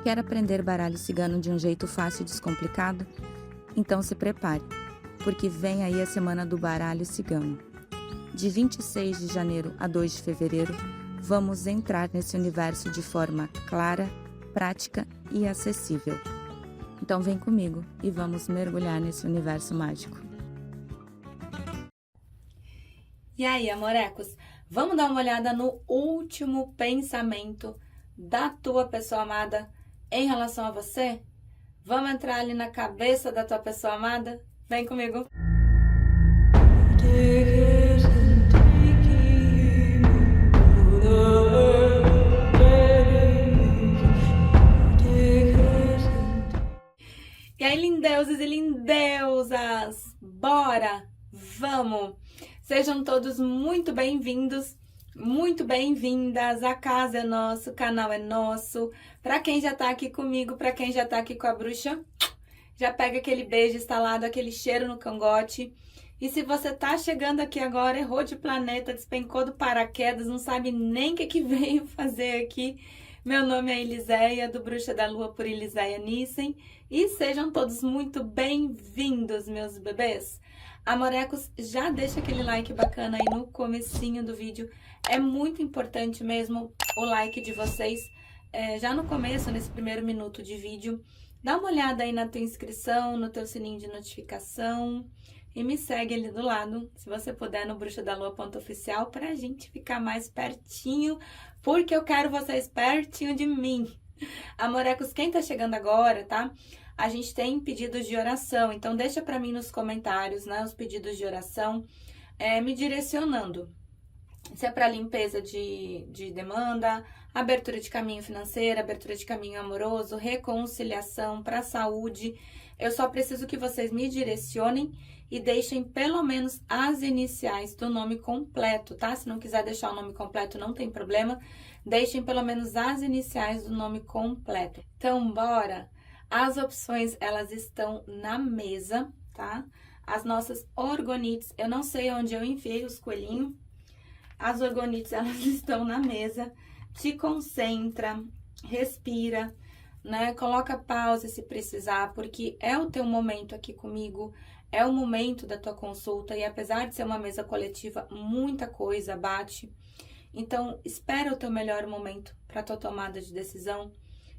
Quer aprender baralho cigano de um jeito fácil e descomplicado? Então se prepare, porque vem aí a Semana do Baralho Cigano. De 26 de janeiro a 2 de fevereiro, vamos entrar nesse universo de forma clara, prática e acessível. Então vem comigo e vamos mergulhar nesse universo mágico. E aí, amorecos, vamos dar uma olhada no último pensamento da tua pessoa amada em relação a você? Vamos entrar ali na cabeça da tua pessoa amada? Vem comigo! E aí, lindeuses e lindeusas, bora, vamos! Sejam todos muito bem-vindos, muito bem-vindas, a casa é nossa, o canal é nosso. Para quem já tá aqui comigo, para quem já tá aqui com a bruxa, já pega aquele beijo instalado, aquele cheiro no cangote. E se você tá chegando aqui agora, errou de planeta, despencou do paraquedas, não sabe nem o que veio fazer aqui, meu nome é Eliséia, do Bruxa da Lua por Eliséia Nissen, e sejam todos muito bem-vindos, meus bebês. Amorecos, já deixa aquele like bacana aí no comecinho do vídeo, é muito importante mesmo o like de vocês, já no começo, nesse primeiro minuto de vídeo. Dá uma olhada aí na tua inscrição, no teu sininho de notificação e me segue ali do lado, se você puder, no bruxadalua.oficial, pra gente ficar mais pertinho, porque eu quero vocês pertinho de mim. Amorecos, quem tá chegando agora, tá? A gente tem pedidos de oração, então deixa pra mim nos comentários, né, os pedidos de oração, me direcionando. Se é para limpeza de demanda, abertura de caminho financeiro, abertura de caminho amoroso, reconciliação, para saúde. Eu só preciso que vocês me direcionem e deixem pelo menos as iniciais do nome completo, tá? Se não quiser deixar o nome completo, não tem problema. Deixem pelo menos as iniciais do nome completo. Então, bora! As opções, elas estão na mesa, tá? As nossas orgonites, eu não sei onde eu enfiei os coelhinhos. As orgonites, elas estão na mesa. Te concentra, respira, né? Coloca pausa se precisar, porque é o teu momento aqui comigo, é o momento da tua consulta, e apesar de ser uma mesa coletiva, muita coisa bate. Então, espera o teu melhor momento para tua tomada de decisão.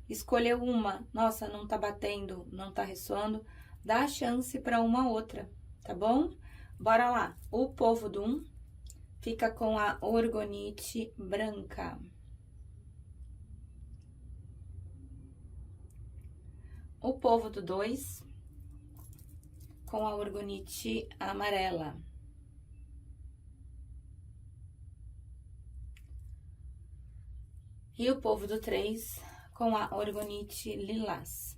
Escolher uma, nossa, não tá batendo, não tá ressoando, dá chance para uma outra, tá bom? Bora lá. O povo do 1 fica com a orgonite branca. O povo do 2 com a orgonite amarela. E o povo do 3 com a orgonite lilás.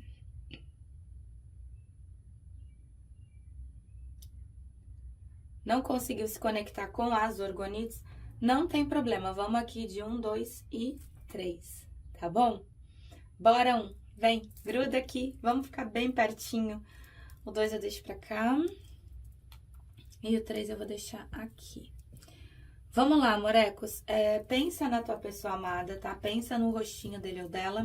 Não conseguiu se conectar com as orgonites? Não tem problema, vamos aqui de 1, 2 e 3, tá bom? Bora 1, vem, gruda aqui, vamos ficar bem pertinho. O 2 eu deixo pra cá e o 3 eu vou deixar aqui. Vamos lá, amorecos, pensa na tua pessoa amada, tá? Pensa no rostinho dele ou dela.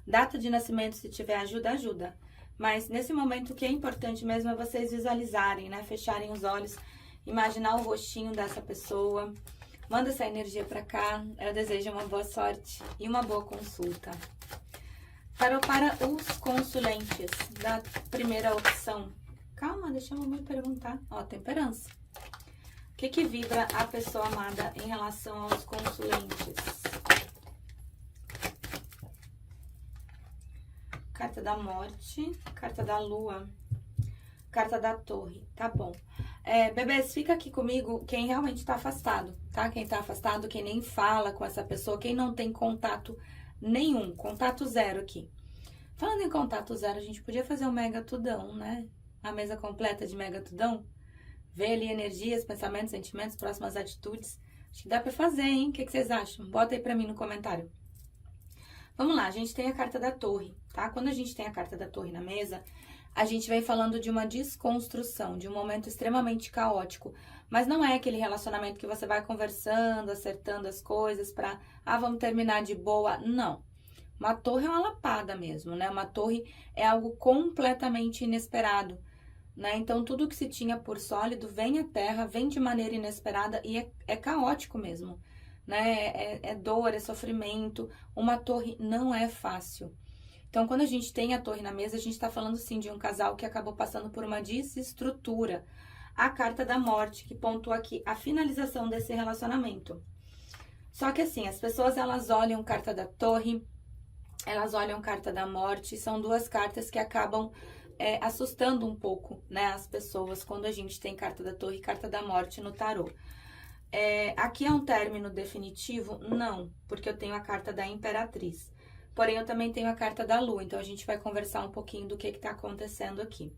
Data de nascimento, se tiver ajuda, ajuda. Mas nesse momento o que é importante mesmo é vocês visualizarem, né? Fecharem os olhos, imaginar o rostinho dessa pessoa. Manda essa energia pra cá. Eu desejo uma boa sorte e uma boa consulta. Para os consulentes da primeira opção. Calma, deixa a mamãe perguntar. Ó, temperança. O que vibra a pessoa amada em relação aos consulentes? Carta da morte, carta da lua, carta da torre, tá bom. Bebês, fica aqui comigo quem realmente tá afastado, tá? Quem tá afastado, quem nem fala com essa pessoa, quem não tem contato nenhum, contato zero aqui. Falando em contato zero, a gente podia fazer um mega tudão, né? A mesa completa de mega tudão. Ver ali energias, pensamentos, sentimentos, próximas atitudes. Acho que dá pra fazer, hein? O que vocês acham? Bota aí pra mim no comentário. Vamos lá, a gente tem a carta da torre, tá? Quando a gente tem a carta da torre na mesa, a gente vem falando de uma desconstrução, de um momento extremamente caótico. Mas não é aquele relacionamento que você vai conversando, acertando as coisas pra, vamos terminar de boa. Não. Uma torre é uma lapada mesmo, né? Uma torre é algo completamente inesperado, né? Então, tudo que se tinha por sólido vem à Terra, vem de maneira inesperada e é caótico mesmo, né? É dor, é sofrimento. Uma torre não é fácil. Então, quando a gente tem a torre na mesa, a gente está falando, sim, de um casal que acabou passando por uma desestrutura. A carta da morte, que pontua aqui a finalização desse relacionamento. Só que, assim, as pessoas, elas olham carta da torre, elas olham carta da morte, são duas cartas que acabam assustando um pouco, né, as pessoas, quando a gente tem carta da torre e carta da morte no tarô. Aqui é um término definitivo? Não, porque eu tenho a carta da Imperatriz. Porém, eu também tenho a carta da Lua, então a gente vai conversar um pouquinho do que está acontecendo aqui.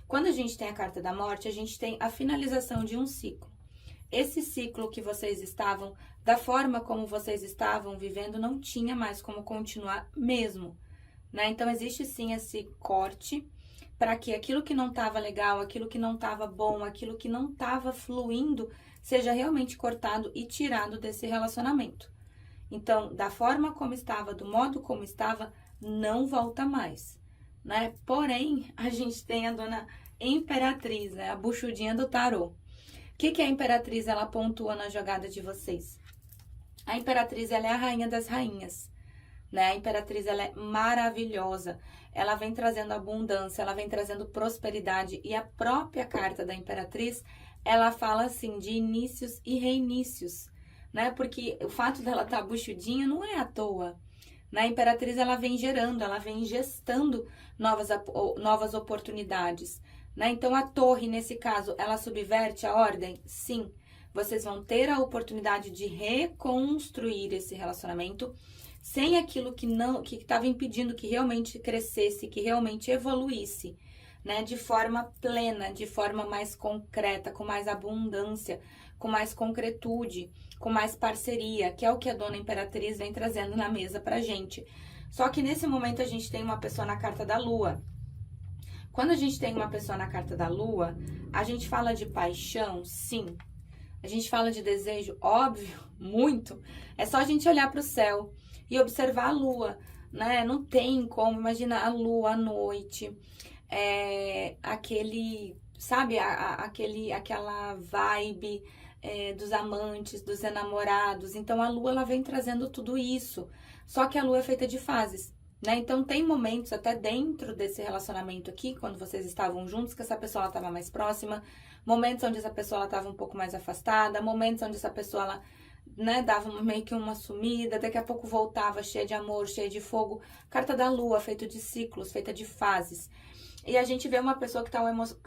Quando a gente tem a carta da morte, a gente tem a finalização de um ciclo. Esse ciclo que vocês estavam, da forma como vocês estavam vivendo, não tinha mais como continuar mesmo, né? Então, existe sim esse corte para que aquilo que não estava legal, aquilo que não estava bom, aquilo que não estava fluindo, seja realmente cortado e tirado desse relacionamento. Então, da forma como estava, do modo como estava, não volta mais, né? Porém, a gente tem a dona Imperatriz, né? A buchudinha do tarô. O que a Imperatriz, ela pontua na jogada de vocês? A Imperatriz, ela é a rainha das rainhas, né? A Imperatriz, ela é maravilhosa. Ela vem trazendo abundância, ela vem trazendo prosperidade. E a própria carta da Imperatriz, ela fala, assim, de inícios e reinícios, né? Porque o fato dela estar buchudinha não é à toa. Na Imperatriz, ela vem gerando, ela vem gestando novas oportunidades, né? Então, a torre, nesse caso, ela subverte a ordem? Sim. Vocês vão ter a oportunidade de reconstruir esse relacionamento sem aquilo que estava impedindo que realmente crescesse, que realmente evoluísse, né? De forma plena, de forma mais concreta, com mais abundância, com mais concretude, com mais parceria, que é o que a dona Imperatriz vem trazendo na mesa pra gente. Só que nesse momento a gente tem uma pessoa na carta da Lua. Quando a gente tem uma pessoa na carta da Lua, a gente fala de paixão, sim. A gente fala de desejo, óbvio, muito. É só a gente olhar para o céu e observar a Lua, né? Não tem como imaginar a Lua à noite, sabe, aquela vibe dos amantes, dos enamorados. Então, a Lua, ela vem trazendo tudo isso. Só que a Lua é feita de fases, né? Então, tem momentos até dentro desse relacionamento aqui, quando vocês estavam juntos, que essa pessoa estava mais próxima, momentos onde essa pessoa estava um pouco mais afastada, momentos onde essa pessoa, ela, né, dava meio que uma sumida, daqui a pouco voltava cheia de amor, cheia de fogo. Carta da Lua, feita de ciclos, feita de fases. E a gente vê uma pessoa que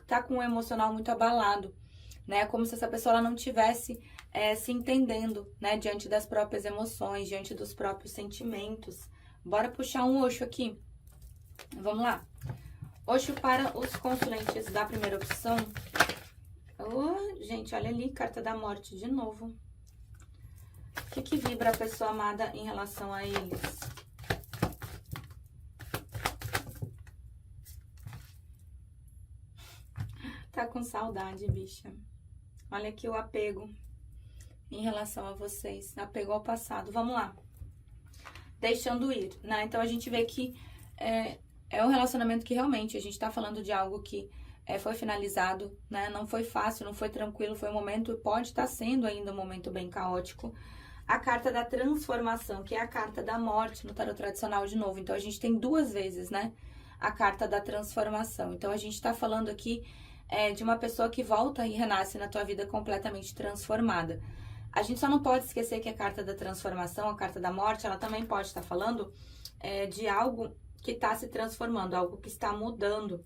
tá com um emocional muito abalado, né? Como se essa pessoa ela não tivesse se entendendo, né? Diante das próprias emoções, diante dos próprios sentimentos. Bora puxar um Osho aqui. Vamos lá. Osho para os consulentes da primeira opção. Oh, gente, olha ali, carta da morte de novo. O que vibra a pessoa amada em relação a eles? Tá com saudade, bicha. Olha aqui o apego em relação a vocês. Apego ao passado. Vamos lá. Deixando ir, né? Então, a gente vê que é um relacionamento que realmente a gente tá falando de algo que foi finalizado, né? Não foi fácil, não foi tranquilo, foi um momento, pode estar sendo ainda um momento bem caótico. A carta da transformação, que é a carta da morte no tarot tradicional de novo. Então, a gente tem duas vezes, né? A carta da transformação. Então, a gente tá falando aqui de uma pessoa que volta e renasce na tua vida completamente transformada. A gente só não pode esquecer que a carta da transformação, a carta da morte, ela também pode estar falando de algo que está se transformando, algo que está mudando.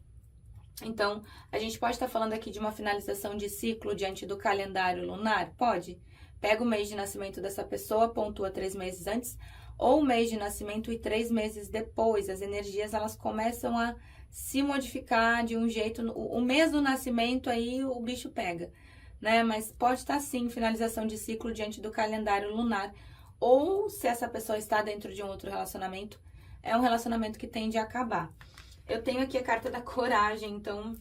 Então, a gente pode estar falando aqui de uma finalização de ciclo diante do calendário lunar? Pode. Pega o mês de nascimento dessa pessoa, pontua 3 meses antes, ou o mês de nascimento e 3 meses depois. As energias, elas começam a se modificar de um jeito. O mês do nascimento aí o bicho pega, né? Mas pode estar sim, finalização de ciclo diante do calendário lunar. Ou se essa pessoa está dentro de um outro relacionamento, é um relacionamento que tende a acabar. Eu tenho aqui a carta da coragem, então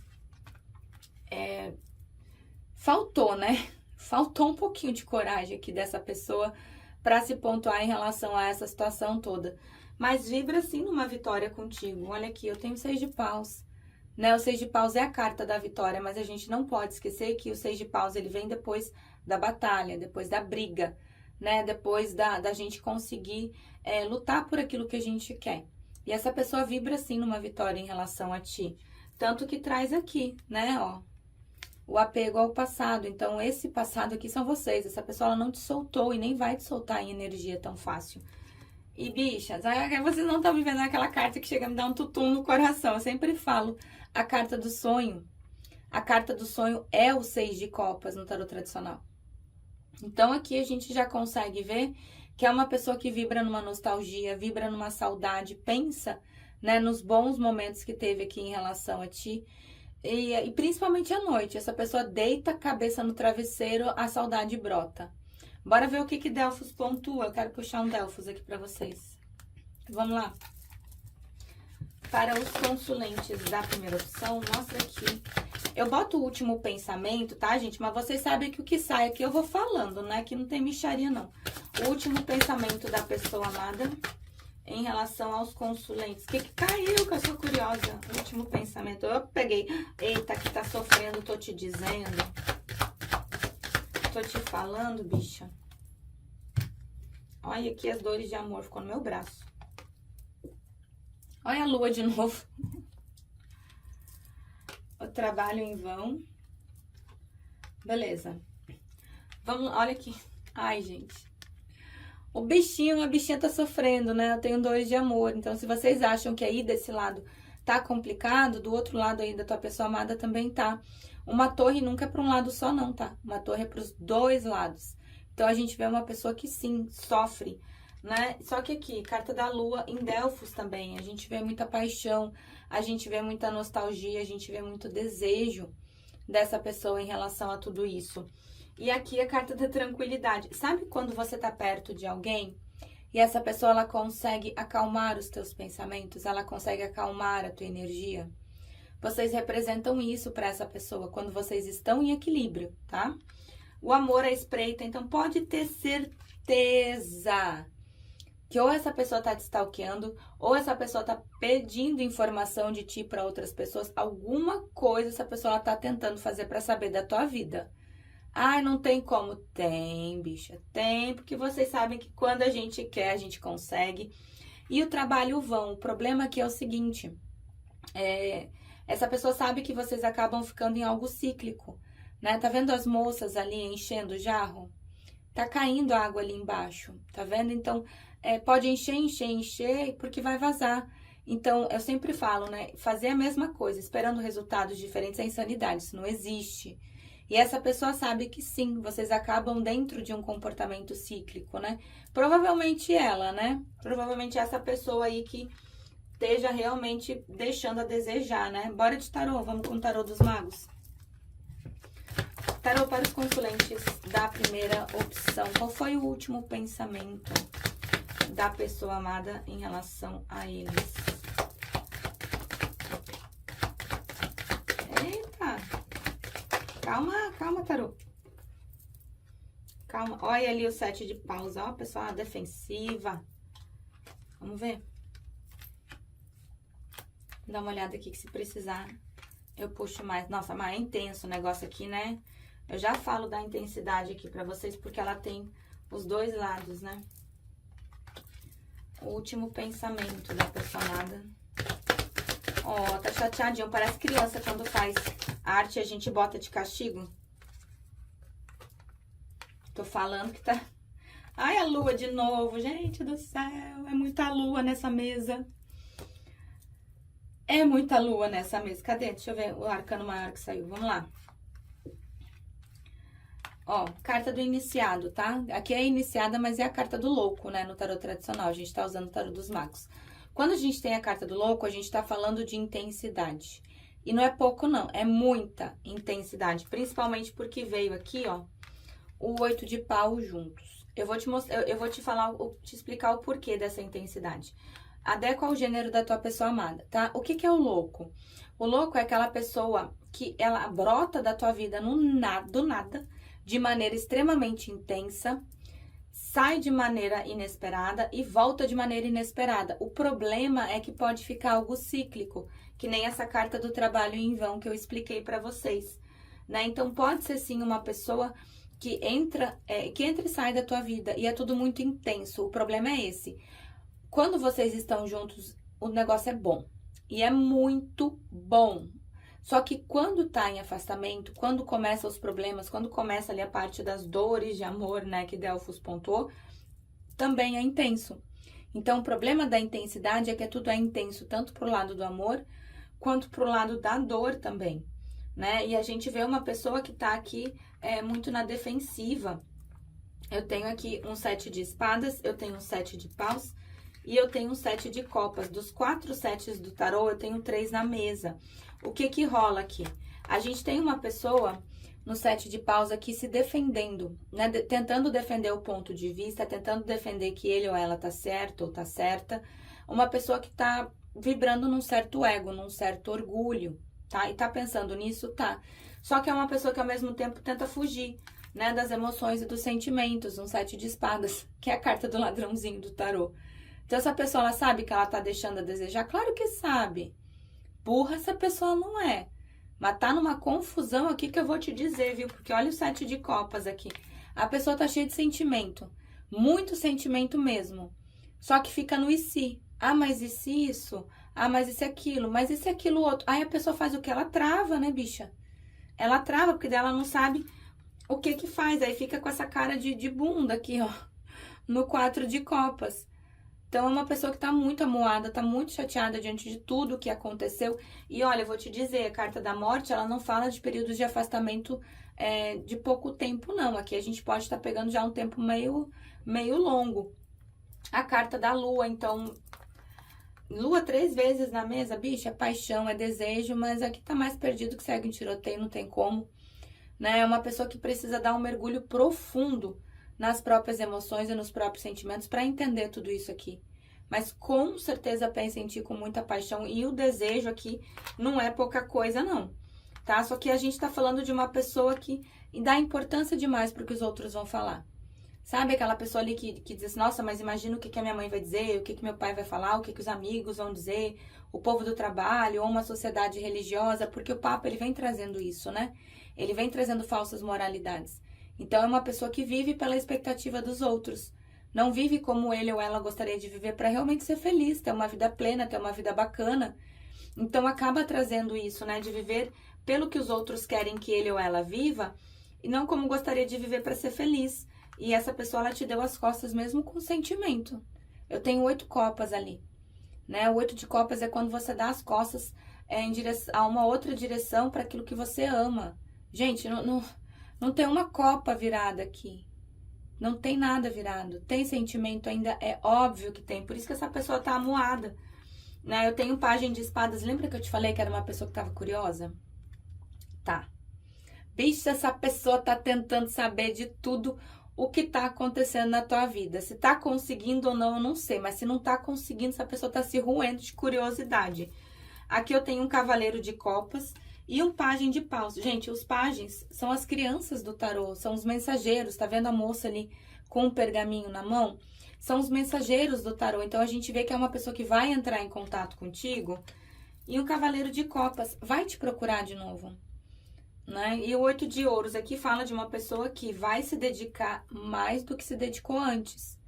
faltou, né? Faltou um pouquinho de coragem aqui dessa pessoa para se pontuar em relação a essa situação toda. mas vibra sim numa vitória contigo. Olha aqui, eu tenho 6 de paus, né? O 6 de paus é a carta da vitória, mas a gente não pode esquecer que o 6 de paus, ele vem depois da batalha, depois da briga, né? Depois da gente conseguir lutar por aquilo que a gente quer. E essa pessoa vibra sim numa vitória em relação a ti. Tanto que traz aqui, né, ó, o apego ao passado. Então, esse passado aqui são vocês. Essa pessoa, ela não te soltou e nem vai te soltar em energia tão fácil. E, bichas, vocês não estão vivendo aquela carta que chega a me dar um tutum no coração. Eu sempre falo a carta do sonho. A carta do sonho é o 6 de copas no tarot tradicional. Então, aqui a gente já consegue ver que é uma pessoa que vibra numa nostalgia, vibra numa saudade, pensa, né, nos bons momentos que teve aqui em relação a ti. E principalmente à noite, essa pessoa deita a cabeça no travesseiro, a saudade brota. Bora ver o que Delfos pontua. Eu quero puxar um Delfos aqui pra vocês. Vamos lá. Para os consulentes da primeira opção, mostra aqui. Eu boto o último pensamento, tá, gente? Mas vocês sabem que o que sai aqui eu vou falando, né? Que não tem mixaria, não. O último pensamento da pessoa amada em relação aos consulentes. O que caiu, que eu sou curiosa? O último pensamento. Eu peguei. Eita, que tá sofrendo, tô te dizendo. Tô te falando, bicha. Olha aqui as dores de amor, ficou no meu braço. Olha a lua de novo. O trabalho em vão. Beleza. Vamos, olha aqui. Ai, gente. O bichinho, a bichinha tá sofrendo, né? Eu tenho dores de amor. Então, se vocês acham que aí desse lado tá complicado, do outro lado aí da tua pessoa amada também tá. Uma torre nunca é pra um lado só, não, tá? Uma torre é pros dois lados. Então, a gente vê uma pessoa que sim, sofre, né? Só que aqui, carta da lua em Delfos também. A gente vê muita paixão, a gente vê muita nostalgia, a gente vê muito desejo dessa pessoa em relação a tudo isso. E aqui a carta da tranquilidade. Sabe quando você tá perto de alguém e essa pessoa, ela consegue acalmar os teus pensamentos? Ela consegue acalmar a tua energia? Vocês representam isso para essa pessoa quando vocês estão em equilíbrio, tá? O amor à espreita, então pode ter certeza que ou essa pessoa tá te stalkeando, ou essa pessoa tá pedindo informação de ti para outras pessoas. Alguma coisa essa pessoa tá tentando fazer para saber da tua vida. Ai, não tem como. Tem, bicha, tem, porque vocês sabem que quando a gente quer, a gente consegue. E o trabalho vão. O problema aqui é o seguinte, essa pessoa sabe que vocês acabam ficando em algo cíclico, né? Tá vendo as moças ali enchendo o jarro? Tá caindo água ali embaixo, tá vendo? Então, pode encher, porque vai vazar. Então, eu sempre falo, né? Fazer a mesma coisa, esperando resultados diferentes é insanidade, isso não existe. E essa pessoa sabe que sim, vocês acabam dentro de um comportamento cíclico, né? Provavelmente ela, né? Provavelmente essa pessoa aí que esteja realmente deixando a desejar, né? Bora de tarô, vamos com o tarô dos magos. Tarô para os consulentes da primeira opção. Qual foi o último pensamento da pessoa amada em relação a eles? Calma, tarô. Calma. Olha ali o 7 de paus, ó, pessoal, defensiva. Vamos ver. Dá uma olhada aqui que se precisar eu puxo mais. Nossa, mas é intenso o negócio aqui, né? Eu já falo da intensidade aqui pra vocês, porque ela tem os dois lados, né? O último pensamento da pessoa amada. Ó, tá chateadinho. Parece criança quando faz arte e a gente bota de castigo. Tô falando que tá... Ai, a lua de novo. Gente do céu, é muita lua nessa mesa. É muita lua nessa mesa. Cadê? Deixa eu ver o arcano maior que saiu. Vamos lá. Ó, carta do iniciado, tá? Aqui é iniciada, mas é a carta do louco, né? No tarot tradicional. A gente tá usando o tarot dos magos. Quando a gente tem a carta do louco, a gente tá falando de intensidade. E não é pouco, não. É muita intensidade. Principalmente porque veio aqui, ó, o 8 de pau juntos. Eu vou te mostrar, eu vou te falar, te explicar o porquê dessa intensidade. Adequa ao gênero da tua pessoa amada, tá? O que que é o louco? O louco é aquela pessoa que ela brota da tua vida do nada, de maneira extremamente intensa, sai de maneira inesperada e volta de maneira inesperada. O problema é que pode ficar algo cíclico, que nem essa carta do trabalho em vão que eu expliquei para vocês, né? Então pode ser sim uma pessoa que entra e sai da tua vida e é tudo muito intenso. O problema é esse. Quando vocês estão juntos, o negócio é bom e é muito bom. Só que quando tá em afastamento, quando começam os problemas, quando começa ali a parte das dores de amor, né, que Delfos pontuou, também é intenso. Então, o problema da intensidade é que tudo é intenso, tanto pro lado do amor, quanto pro lado da dor também, né? E a gente vê uma pessoa que tá aqui muito na defensiva. Eu tenho aqui um 7 de espadas, eu tenho um 7 de paus e eu tenho um 7 de copas. Dos 4 sets do tarô, eu tenho 3 na mesa. O que que rola aqui? A gente tem uma pessoa no 7 de paus aqui se defendendo, né? Tentando defender o ponto de vista, tentando defender que ele ou ela tá certo ou tá certa. Uma pessoa que tá vibrando num certo ego, num certo orgulho, tá? E tá pensando nisso, tá. Só que é uma pessoa que ao mesmo tempo tenta fugir, né? Das emoções e dos sentimentos, um 7 de espadas, que é a carta do ladrãozinho do tarô. Então, essa pessoa, ela sabe que ela tá deixando a desejar? Claro que sabe. Burra essa pessoa não é. Mas tá numa confusão aqui que eu vou te dizer, viu? Porque olha o 7 de copas aqui. A pessoa tá cheia de sentimento. Muito sentimento mesmo. Só que fica no e se. Ah, mas e se isso? Ah, mas e se aquilo? Mas e se aquilo outro? Aí a pessoa faz o que? Ela trava, né, bicha? Ela trava, porque dela não sabe o que que faz. Aí fica com essa cara de bunda aqui, ó. No 4 de copas. Então, é uma pessoa que tá muito amuada, tá muito chateada diante de tudo que aconteceu. E olha, eu vou te dizer, a carta da morte, ela não fala de períodos de afastamento de pouco tempo, não. Aqui a gente pode estar pegando já um tempo meio longo. A carta da lua, então, lua 3 vezes na mesa, bicha, é paixão, é desejo, mas aqui tá mais perdido que segue em tiroteio, não tem como. Né? É uma pessoa que precisa dar um mergulho profundo nas próprias emoções e nos próprios sentimentos para entender tudo isso aqui. Mas com certeza pensa em ti com muita paixão e o desejo aqui não é pouca coisa não, tá? Só que a gente tá falando de uma pessoa que dá importância demais pro que os outros vão falar. Sabe aquela pessoa ali que diz assim, nossa, mas imagina o que que a minha mãe vai dizer, o que que meu pai vai falar, o que que os amigos vão dizer, o povo do trabalho ou uma sociedade religiosa, porque o Papa, ele vem trazendo isso, né? Ele vem trazendo falsas moralidades. Então, é uma pessoa que vive pela expectativa dos outros. Não vive como ele ou ela gostaria de viver para realmente ser feliz, ter uma vida plena, ter uma vida bacana. Então, acaba trazendo isso, né? De viver pelo que os outros querem que ele ou ela viva e não como gostaria de viver para ser feliz. E essa pessoa, ela te deu as costas mesmo com sentimento. Eu tenho 8 copas ali, né? O 8 de copas é quando você dá as costas em direção a uma outra direção para aquilo que você ama. Gente, não tem uma copa virada aqui. Não tem nada virado. Tem sentimento ainda? É óbvio que tem. Por isso que essa pessoa tá amuada. Né? Eu tenho pajem de espadas. Lembra que eu te falei que era uma pessoa que tava curiosa? Tá. Bicho, essa pessoa tá tentando saber de tudo o que tá acontecendo na tua vida. Se tá conseguindo ou não, eu não sei. Mas se não tá conseguindo, essa pessoa tá se roendo de curiosidade. Aqui eu tenho um cavaleiro de copas e um pajem de paus. Gente, os pagens são as crianças do tarô, são os mensageiros. Tá vendo a moça ali com um pergaminho na mão? São os mensageiros do tarô. Então, a gente vê que é uma pessoa que vai entrar em contato contigo. E o cavaleiro de copas vai te procurar de novo, né? E o 8 de ouros aqui fala de uma pessoa que vai se dedicar mais do que se dedicou antes.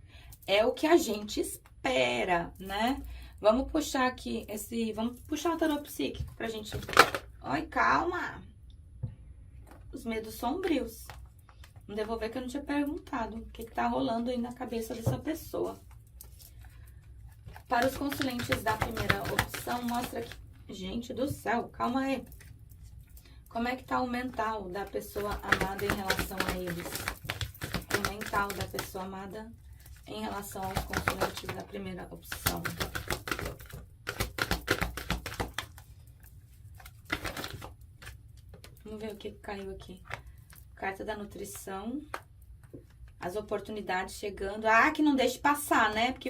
É o que a gente espera, né? Vamos puxar aqui vamos puxar o tarô psíquico pra gente... Oi, calma. Os medos sombrios. Vamos devolver que eu não tinha perguntado o que tá rolando aí na cabeça dessa pessoa. Para os consulentes da primeira opção, mostra aqui. Gente do céu, calma aí. Como é que tá o mental da pessoa amada em relação a eles? O mental da pessoa amada em relação aos consulentes da primeira opção. Vamos ver o que caiu aqui. Carta da nutrição. As oportunidades chegando. Ah, que não deixe passar, né? Porque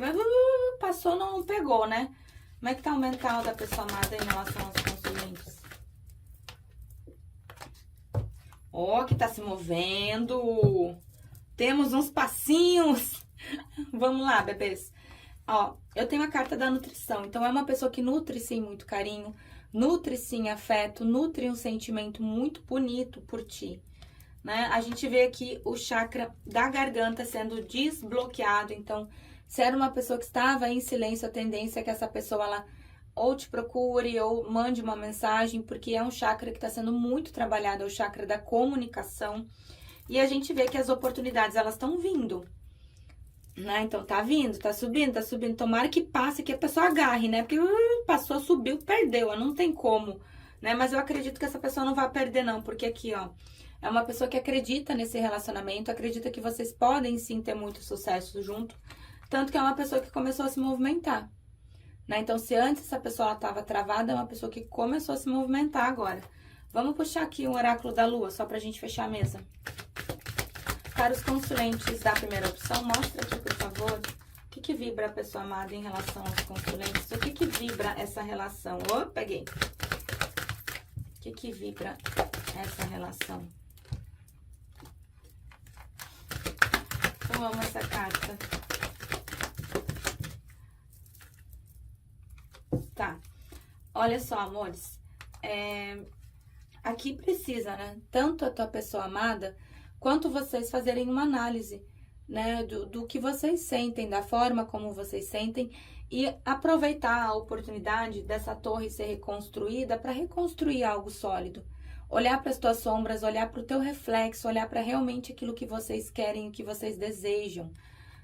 passou, não pegou, né? Como é que tá o mental da pessoa amada em relação aos consulentes? Ó, que tá se movendo. temos uns passinhos. Vamos lá, bebês. Ó, eu tenho a carta da nutrição. Então, é uma pessoa que nutre, sim, muito carinho. Nutre, sim, afeto. Nutre um sentimento muito bonito por ti. Né? A gente vê aqui o chakra da garganta sendo desbloqueado. Então, se era uma pessoa que estava em silêncio, a tendência é que essa pessoa, ela ou te procure ou mande uma mensagem, porque é um chakra que está sendo muito trabalhado, é o chakra da comunicação. E a gente vê que as oportunidades, elas estão vindo, né? Então, tá vindo, tá subindo, tá subindo. Tomara que passe, que a pessoa agarre, né? Porque passou, subiu, perdeu, não tem como, né? Mas eu acredito que essa pessoa não vai perder, não, porque aqui, ó, é uma pessoa que acredita nesse relacionamento, acredita que vocês podem, sim, ter muito sucesso junto, tanto que é uma pessoa que começou a se movimentar. Né? Então, se antes essa pessoa estava travada, é uma pessoa que começou a se movimentar agora. Vamos puxar aqui o oráculo da lua, só pra gente fechar a mesa. Para os consulentes da primeira opção, mostra aqui, por favor, o que vibra a pessoa amada em relação aos consulentes. O que vibra essa relação? Oh, peguei. O que vibra essa relação? Eu amo essa carta. Tá, olha só, amores, aqui precisa, né, tanto a tua pessoa amada, quanto vocês fazerem uma análise, né, do que vocês sentem, da forma como vocês sentem, e aproveitar a oportunidade dessa torre ser reconstruída para reconstruir algo sólido. Olhar para as tuas sombras, olhar para o teu reflexo, olhar para realmente aquilo que vocês querem, o que vocês desejam,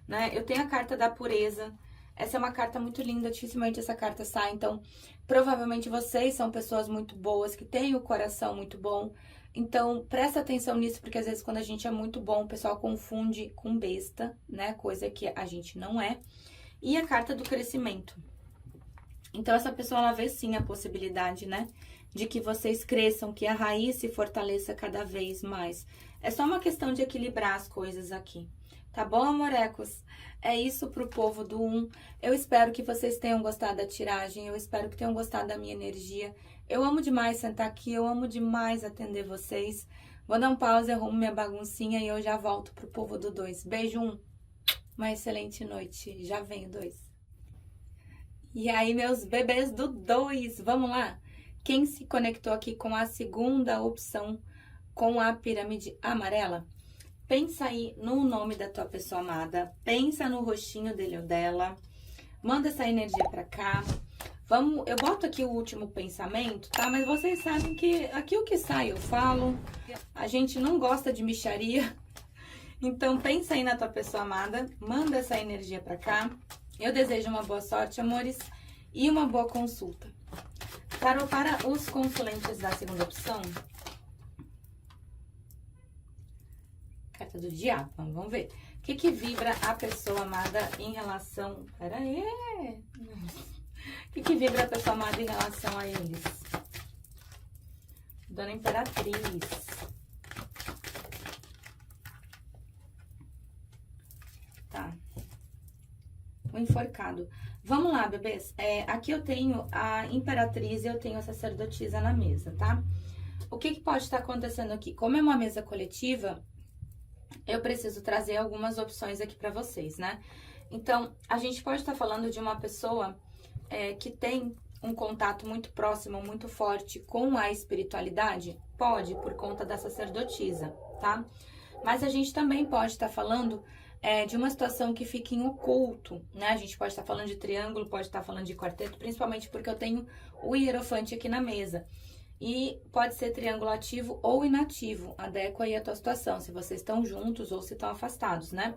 né? Eu tenho a carta da pureza. Essa é uma carta muito linda, dificilmente essa carta sai, então provavelmente vocês são pessoas muito boas, que têm o coração muito bom, então presta atenção nisso, porque às vezes quando a gente é muito bom, o pessoal confunde com besta, né, coisa que a gente não é, e a carta do crescimento. Então essa pessoa, ela vê sim a possibilidade, né, de que vocês cresçam, que a raiz se fortaleça cada vez mais. É só uma questão de equilibrar as coisas aqui. Tá bom, amorecos? É isso pro povo do 1. Eu espero que vocês tenham gostado da tiragem, eu espero que tenham gostado da minha energia. Eu amo demais sentar aqui, eu amo demais atender vocês. Vou dar um pause, arrumo minha baguncinha e eu já volto pro povo do 2. Beijo, 1. Uma excelente noite. Já venho, 2. E aí, meus bebês do 2, vamos lá? Quem se conectou aqui com a segunda opção, com a pirâmide amarela? Pensa aí no nome da tua pessoa amada, pensa no rostinho dele ou dela, manda essa energia pra cá. Vamos, eu boto aqui o último pensamento, tá? Mas vocês sabem que aqui o que sai eu falo, a gente não gosta de mixaria. Então pensa aí na tua pessoa amada, manda essa energia pra cá. Eu desejo uma boa sorte, amores, e uma boa consulta. Para os consulentes da segunda opção, carta do diabo, vamos ver. O que vibra a pessoa amada em relação... Pera aí. O que vibra a pessoa amada em relação a eles? Dona Imperatriz. Tá. O enforcado. Vamos lá, bebês. Aqui eu tenho a Imperatriz e eu tenho a Sacerdotisa na mesa, tá? O que pode estar acontecendo aqui? Como é uma mesa coletiva, eu preciso trazer algumas opções aqui pra vocês, né? Então, a gente pode estar falando de uma pessoa que tem um contato muito próximo, muito forte com a espiritualidade? Pode, por conta da sacerdotisa, tá? Mas a gente também pode estar falando de uma situação que fica em oculto, né? A gente pode estar falando de triângulo, pode estar falando de quarteto, principalmente porque eu tenho o hierofante aqui na mesa. E pode ser triângulo ativo ou inativo, adequa aí a tua situação, se vocês estão juntos ou se estão afastados, né?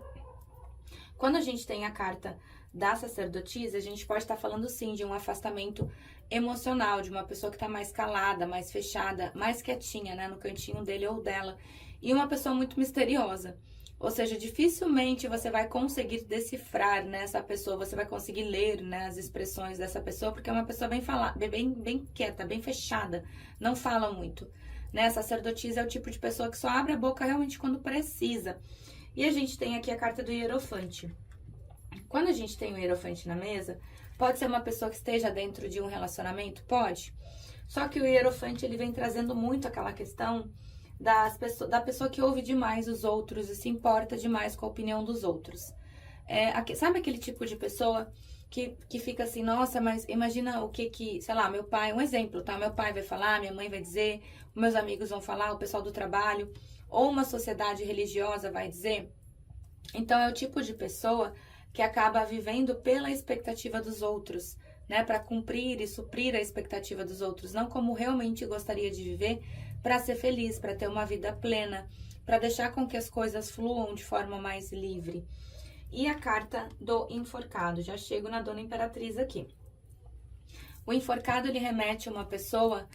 Quando a gente tem a carta da sacerdotisa, a gente pode estar falando sim de um afastamento emocional, de uma pessoa que está mais calada, mais fechada, mais quietinha, né, no cantinho dele ou dela, e uma pessoa muito misteriosa. Ou seja, dificilmente você vai conseguir decifrar, né, essa pessoa, você vai conseguir ler, né, as expressões dessa pessoa, porque é uma pessoa bem quieta, bem fechada, não fala muito. Né? A sacerdotisa é o tipo de pessoa que só abre a boca realmente quando precisa. E a gente tem aqui a carta do hierofante. Quando a gente tem o hierofante na mesa, pode ser uma pessoa que esteja dentro de um relacionamento? Pode. Só que o hierofante, ele vem trazendo muito aquela questão da pessoa que ouve demais os outros e se importa demais com a opinião dos outros. Sabe aquele tipo de pessoa que fica assim, nossa, mas imagina o que, sei lá, meu pai, um exemplo, tá? Meu pai vai falar, minha mãe vai dizer, meus amigos vão falar, o pessoal do trabalho, ou uma sociedade religiosa vai dizer. Então, é o tipo de pessoa que acaba vivendo pela expectativa dos outros, né? Para cumprir e suprir a expectativa dos outros, não como realmente gostaria de viver, para ser feliz, para ter uma vida plena, para deixar com que as coisas fluam de forma mais livre. E a carta do enforcado, já chego na Dona Imperatriz aqui. O enforcado, ele remete a uma pessoa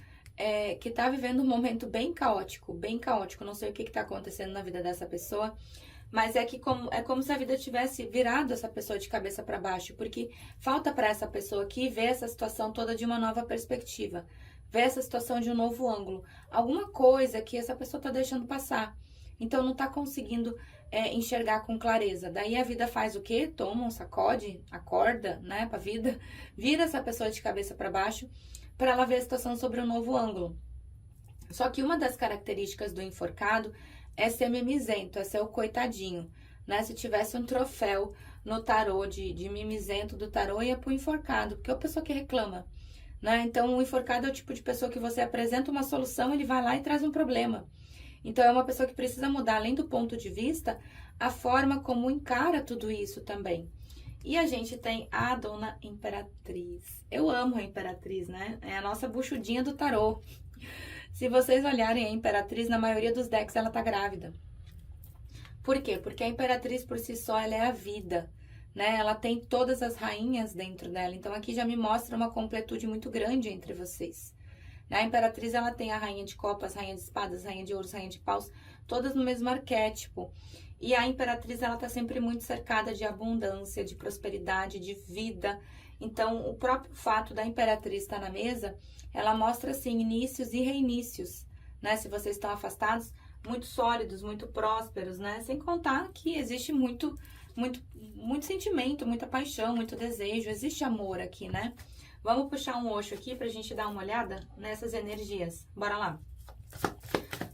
que está vivendo um momento bem caótico, não sei o que está acontecendo na vida dessa pessoa, mas é como se a vida tivesse virado essa pessoa de cabeça para baixo, porque falta para essa pessoa aqui ver essa situação toda de uma nova perspectiva, ver essa situação de um novo ângulo, alguma coisa que essa pessoa está deixando passar, então não está conseguindo enxergar com clareza. Daí a vida faz o quê? Toma um sacode, acorda, né, pra vida, vira essa pessoa de cabeça para baixo, para ela ver a situação sobre um novo ângulo. Só que uma das características do enforcado é ser mimizento, é ser o coitadinho, né? Se tivesse um troféu no tarô de mimizento do tarô, ia pro enforcado, porque é a pessoa que reclama, né? Então, o enforcado é o tipo de pessoa que você apresenta uma solução, ele vai lá e traz um problema. Então, é uma pessoa que precisa mudar, além do ponto de vista, a forma como encara tudo isso também. E a gente tem a Dona Imperatriz. Eu amo a Imperatriz, né? É a nossa buchudinha do tarô. Se vocês olharem a Imperatriz, na maioria dos decks ela tá grávida. Por quê? Porque a Imperatriz por si só, ela é a vida, né? Ela tem todas as rainhas dentro dela. Então, aqui já me mostra uma completude muito grande entre vocês. A Imperatriz, ela tem a rainha de copas, rainha de espadas, rainha de ouros, rainha de paus, todas no mesmo arquétipo. E a Imperatriz, ela tá sempre muito cercada de abundância, de prosperidade, de vida. Então, o próprio fato da Imperatriz estar na mesa, ela mostra, assim, inícios e reinícios, né? Se vocês estão afastados, muito sólidos, muito prósperos, né? Sem contar que existe muito sentimento, muita paixão, muito desejo, existe amor aqui, né? Vamos puxar um Osho aqui pra gente dar uma olhada nessas energias. Bora lá.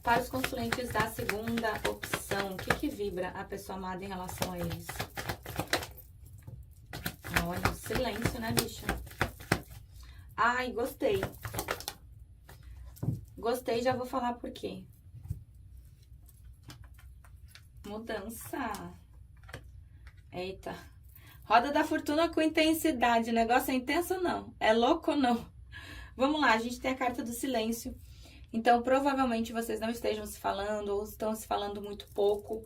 Para os consulentes da segunda opção, o que vibra a pessoa amada em relação a eles? Olha, o silêncio, né, bicha? Ai, gostei. Gostei, já vou falar por quê. Mudança. Eita. Roda da fortuna com intensidade. O negócio é intenso, não? É louco ou não? Vamos lá, a gente tem a carta do silêncio. Então, provavelmente vocês não estejam se falando ou estão se falando muito pouco.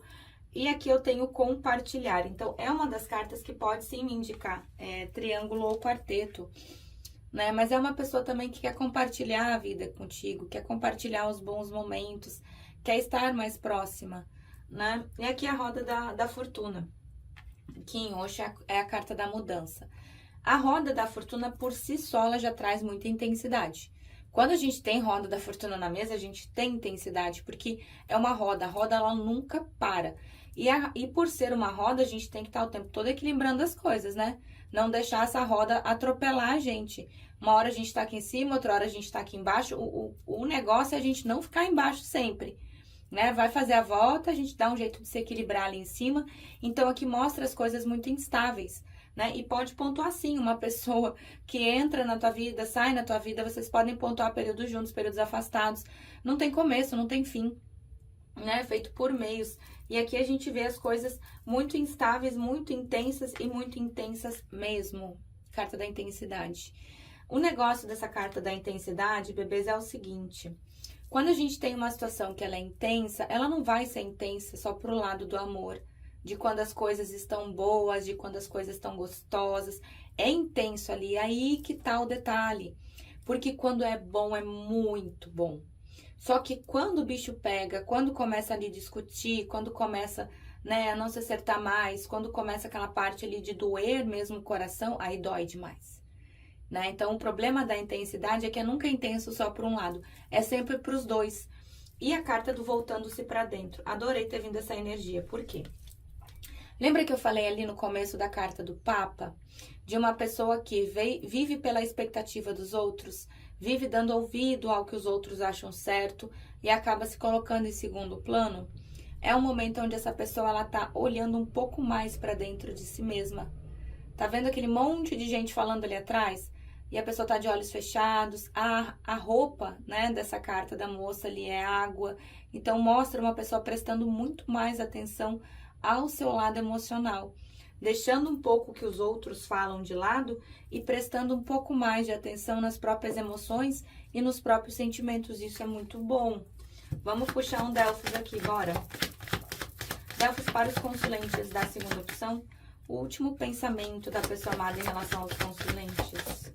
E aqui eu tenho compartilhar. Então, é uma das cartas que pode sim me indicar triângulo ou quarteto, né? Mas é uma pessoa também que quer compartilhar a vida contigo, quer compartilhar os bons momentos, quer estar mais próxima, né? E aqui a roda da fortuna, que em Osho é a carta da mudança. A roda da fortuna, por si só, ela já traz muita intensidade. Quando a gente tem roda da fortuna na mesa, a gente tem intensidade, porque é uma roda. A roda, ela nunca para. E por ser uma roda, a gente tem que estar o tempo todo equilibrando as coisas, né? Não deixar essa roda atropelar a gente. Uma hora a gente tá aqui em cima, outra hora a gente tá aqui embaixo. O negócio é a gente não ficar embaixo sempre, né? Vai fazer a volta, a gente dá um jeito de se equilibrar ali em cima. Então, aqui mostra as coisas muito instáveis, né? E pode pontuar sim, uma pessoa que entra na tua vida, sai na tua vida, vocês podem pontuar períodos juntos, períodos afastados. Não tem começo, não tem fim, né? Feito por meios. E aqui a gente vê as coisas muito instáveis, muito intensas e muito intensas mesmo. Carta da intensidade. O negócio dessa carta da intensidade, bebês, é o seguinte: quando a gente tem uma situação que ela é intensa, ela não vai ser intensa só pro lado do amor, de quando as coisas estão boas, de quando as coisas estão gostosas. É intenso ali, aí que tá o detalhe. Porque quando é bom, é muito bom. Só que quando o bicho pega, quando começa ali a discutir, quando começa, né, a não se acertar mais, quando começa aquela parte ali de doer mesmo o coração, aí dói demais, né? Então, o problema da intensidade é que é nunca intenso só por um lado, é sempre para os dois. E a carta do voltando-se para dentro. Adorei ter vindo essa energia. Por quê? Lembra que eu falei ali no começo da carta do Papa? De uma pessoa que vive pela expectativa dos outros, vive dando ouvido ao que os outros acham certo e acaba se colocando em segundo plano? É um momento onde essa pessoa ela tá olhando um pouco mais para dentro de si mesma. Tá vendo aquele monte de gente falando ali atrás? E a pessoa tá de olhos fechados. A roupa, né, dessa carta da moça ali é água. Então mostra uma pessoa prestando muito mais atenção ao seu lado emocional, deixando um pouco o que os outros falam de lado e prestando um pouco mais de atenção nas próprias emoções e nos próprios sentimentos. Isso é muito bom. Vamos puxar um Delfos aqui, bora. Delfos para os consulentes da segunda opção. O último pensamento da pessoa amada em relação aos consulentes.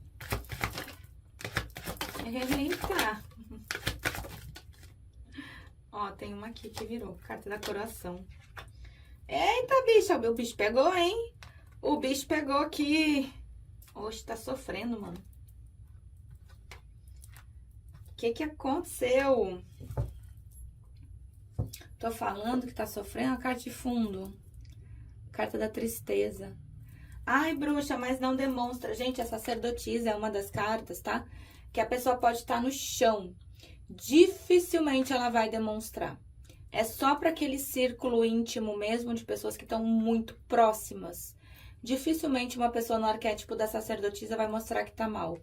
Eita! Ó, tem uma aqui que virou. Carta da coroação. Eita, bicha! O bicho pegou, hein? O bicho pegou aqui. Oxe, tá sofrendo, mano. O que aconteceu? Tô falando que tá sofrendo a carta de fundo. Carta da tristeza. Ai, bruxa, mas não demonstra. Gente, a sacerdotisa é uma das cartas, tá? Que a pessoa pode estar no chão. Dificilmente ela vai demonstrar. É só para aquele círculo íntimo mesmo de pessoas que estão muito próximas. Dificilmente uma pessoa no arquétipo da sacerdotisa vai mostrar que tá mal.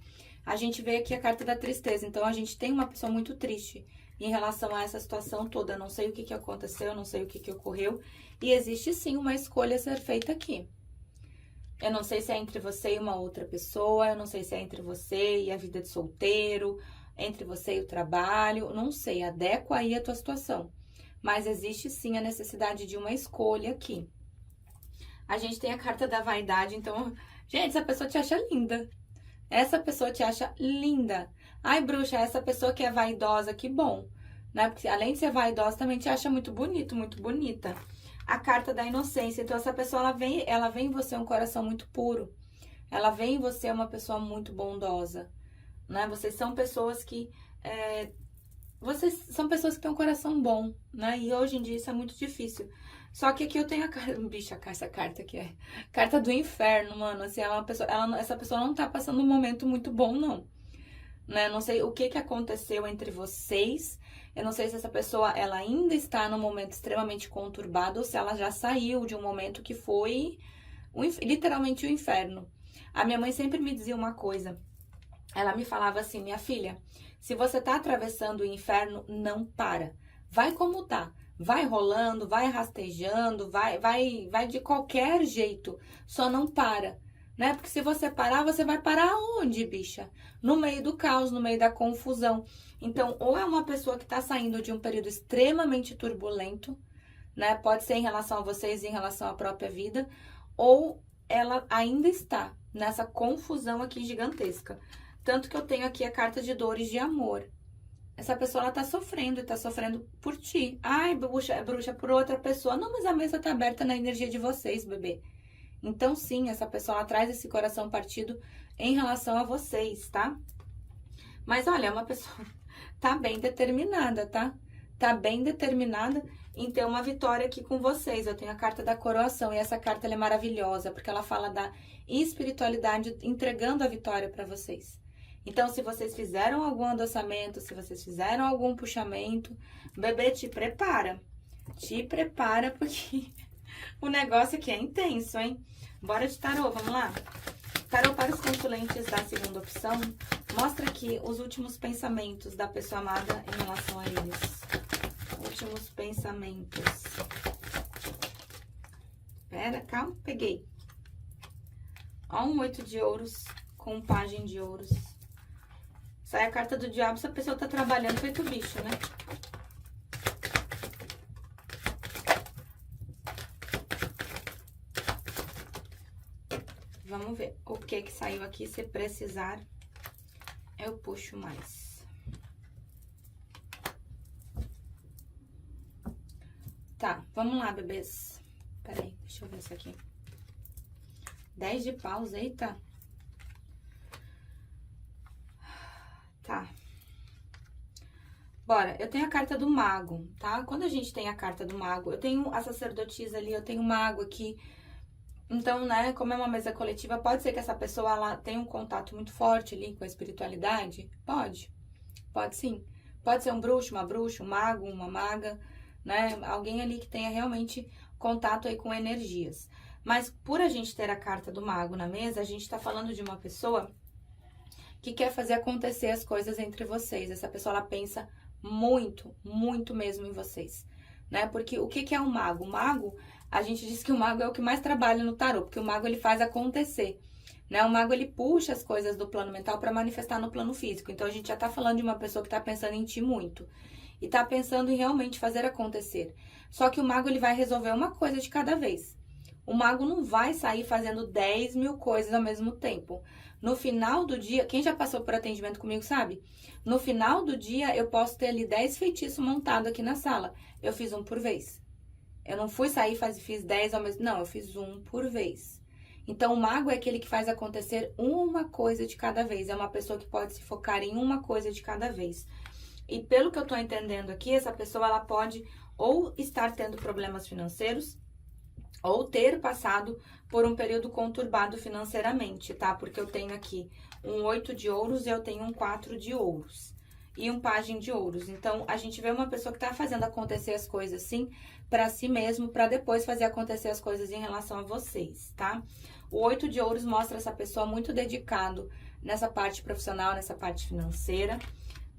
A gente vê aqui a carta da tristeza. Então, a gente tem uma pessoa muito triste em relação a essa situação toda. Eu não sei o que aconteceu, eu não sei o que ocorreu. E existe sim uma escolha a ser feita aqui. Eu não sei se é entre você e uma outra pessoa, eu não sei se é entre você e a vida de solteiro, entre você e o trabalho, não sei, adequa aí a tua situação. Mas existe sim a necessidade de uma escolha aqui. A gente tem a carta da vaidade, então, gente, essa pessoa te acha linda. Essa pessoa te acha linda. Ai, bruxa, essa pessoa que é vaidosa, que bom, né? Porque além de ser vaidosa, também te acha muito bonito, muito bonita. A carta da inocência. Então, essa pessoa, ela vê em você um coração muito puro. Ela vê em você uma pessoa muito bondosa, né? Vocês são pessoas que... vocês são pessoas que têm um coração bom, né? E hoje em dia isso é muito difícil. Só que aqui eu tenho a carta... Bicha, essa carta aqui é... Carta do inferno, mano. Assim, essa pessoa não tá passando um momento muito bom, não. Né? Não sei o que aconteceu entre vocês. Eu não sei se essa pessoa, ela ainda está num momento extremamente conturbado ou se ela já saiu de um momento que foi literalmente o inferno. A minha mãe sempre me dizia uma coisa. Ela me falava assim, minha filha, se você tá atravessando o inferno, não para. Vai como tá. Vai rolando, vai rastejando, vai de qualquer jeito. Só não para. Né? Porque se você parar, você vai parar onde, bicha? No meio do caos, no meio da confusão. Então, ou é uma pessoa que tá saindo de um período extremamente turbulento, né? Pode ser em relação a vocês, em relação à própria vida, ou ela ainda está nessa confusão aqui gigantesca. Tanto que eu tenho aqui a carta de dores de amor. Essa pessoa, ela tá sofrendo e tá sofrendo por ti. Ai, bruxa, por outra pessoa. Não, mas a mesa tá aberta na energia de vocês, bebê. Então, sim, essa pessoa, ela traz esse coração partido em relação a vocês, tá? Mas, olha, é uma pessoa tá bem determinada, tá? Tá bem determinada em ter uma vitória aqui com vocês. Eu tenho a carta da coroação e essa carta ela é maravilhosa, porque ela fala da espiritualidade entregando a vitória para vocês. Então, se vocês fizeram algum adoçamento, se vocês fizeram algum puxamento, bebê, te prepara. Te prepara, porque o negócio aqui é intenso, hein? Bora de tarô, vamos lá? Tarô para os consulentes da segunda opção. Mostra aqui os últimos pensamentos da pessoa amada em relação a eles. Últimos pensamentos. Pera, calma, peguei. Ó, um 8 de ouros com um pajem de ouros. Sai a carta do diabo se a pessoa tá trabalhando feito bicho, né? Vamos ver o que saiu aqui. Se precisar, eu puxo mais. Tá, vamos lá, bebês. Peraí, deixa eu ver isso aqui. 10 de paus, eita. Tá. Bora, eu tenho a carta do mago, tá? Quando a gente tem a carta do mago, eu tenho a sacerdotisa ali, eu tenho o mago aqui. Então, né, como é uma mesa coletiva, pode ser que essa pessoa ela tenha um contato muito forte ali com a espiritualidade? Pode sim. Pode ser um bruxo, uma bruxa, um mago, uma maga, né? Alguém ali que tenha realmente contato aí com energias. Mas por a gente ter a carta do mago na mesa, a gente tá falando de uma pessoa que quer fazer acontecer as coisas entre vocês. Essa pessoa, ela pensa muito, muito mesmo em vocês, né? Porque o que é um mago? O mago, a gente diz que o mago é o que mais trabalha no tarô, porque o mago, ele faz acontecer, né? O mago, ele puxa as coisas do plano mental para manifestar no plano físico. Então, a gente já tá falando de uma pessoa que tá pensando em ti muito. E tá pensando em realmente fazer acontecer. Só que o mago, ele vai resolver uma coisa de cada vez. O mago não vai sair fazendo 10 mil coisas ao mesmo tempo. No final do dia, quem já passou por atendimento comigo sabe? No final do dia, eu posso ter ali 10 feitiços montados aqui na sala. Eu fiz um por vez. Eu não fui sair e fiz 10 ao mesmo... Não, eu fiz um por vez. Então, o mago é aquele que faz acontecer uma coisa de cada vez. É uma pessoa que pode se focar em uma coisa de cada vez. E pelo que eu tô entendendo aqui, essa pessoa, ela pode ou estar tendo problemas financeiros, ou ter passado por um período conturbado financeiramente, tá? Porque eu tenho aqui um 8 de ouros e eu tenho um 4 de ouros. E um pajem de ouros. Então, a gente vê uma pessoa que tá fazendo acontecer as coisas, sim, pra si mesmo, pra depois fazer acontecer as coisas em relação a vocês, tá? O 8 de ouros mostra essa pessoa muito dedicado nessa parte profissional, nessa parte financeira.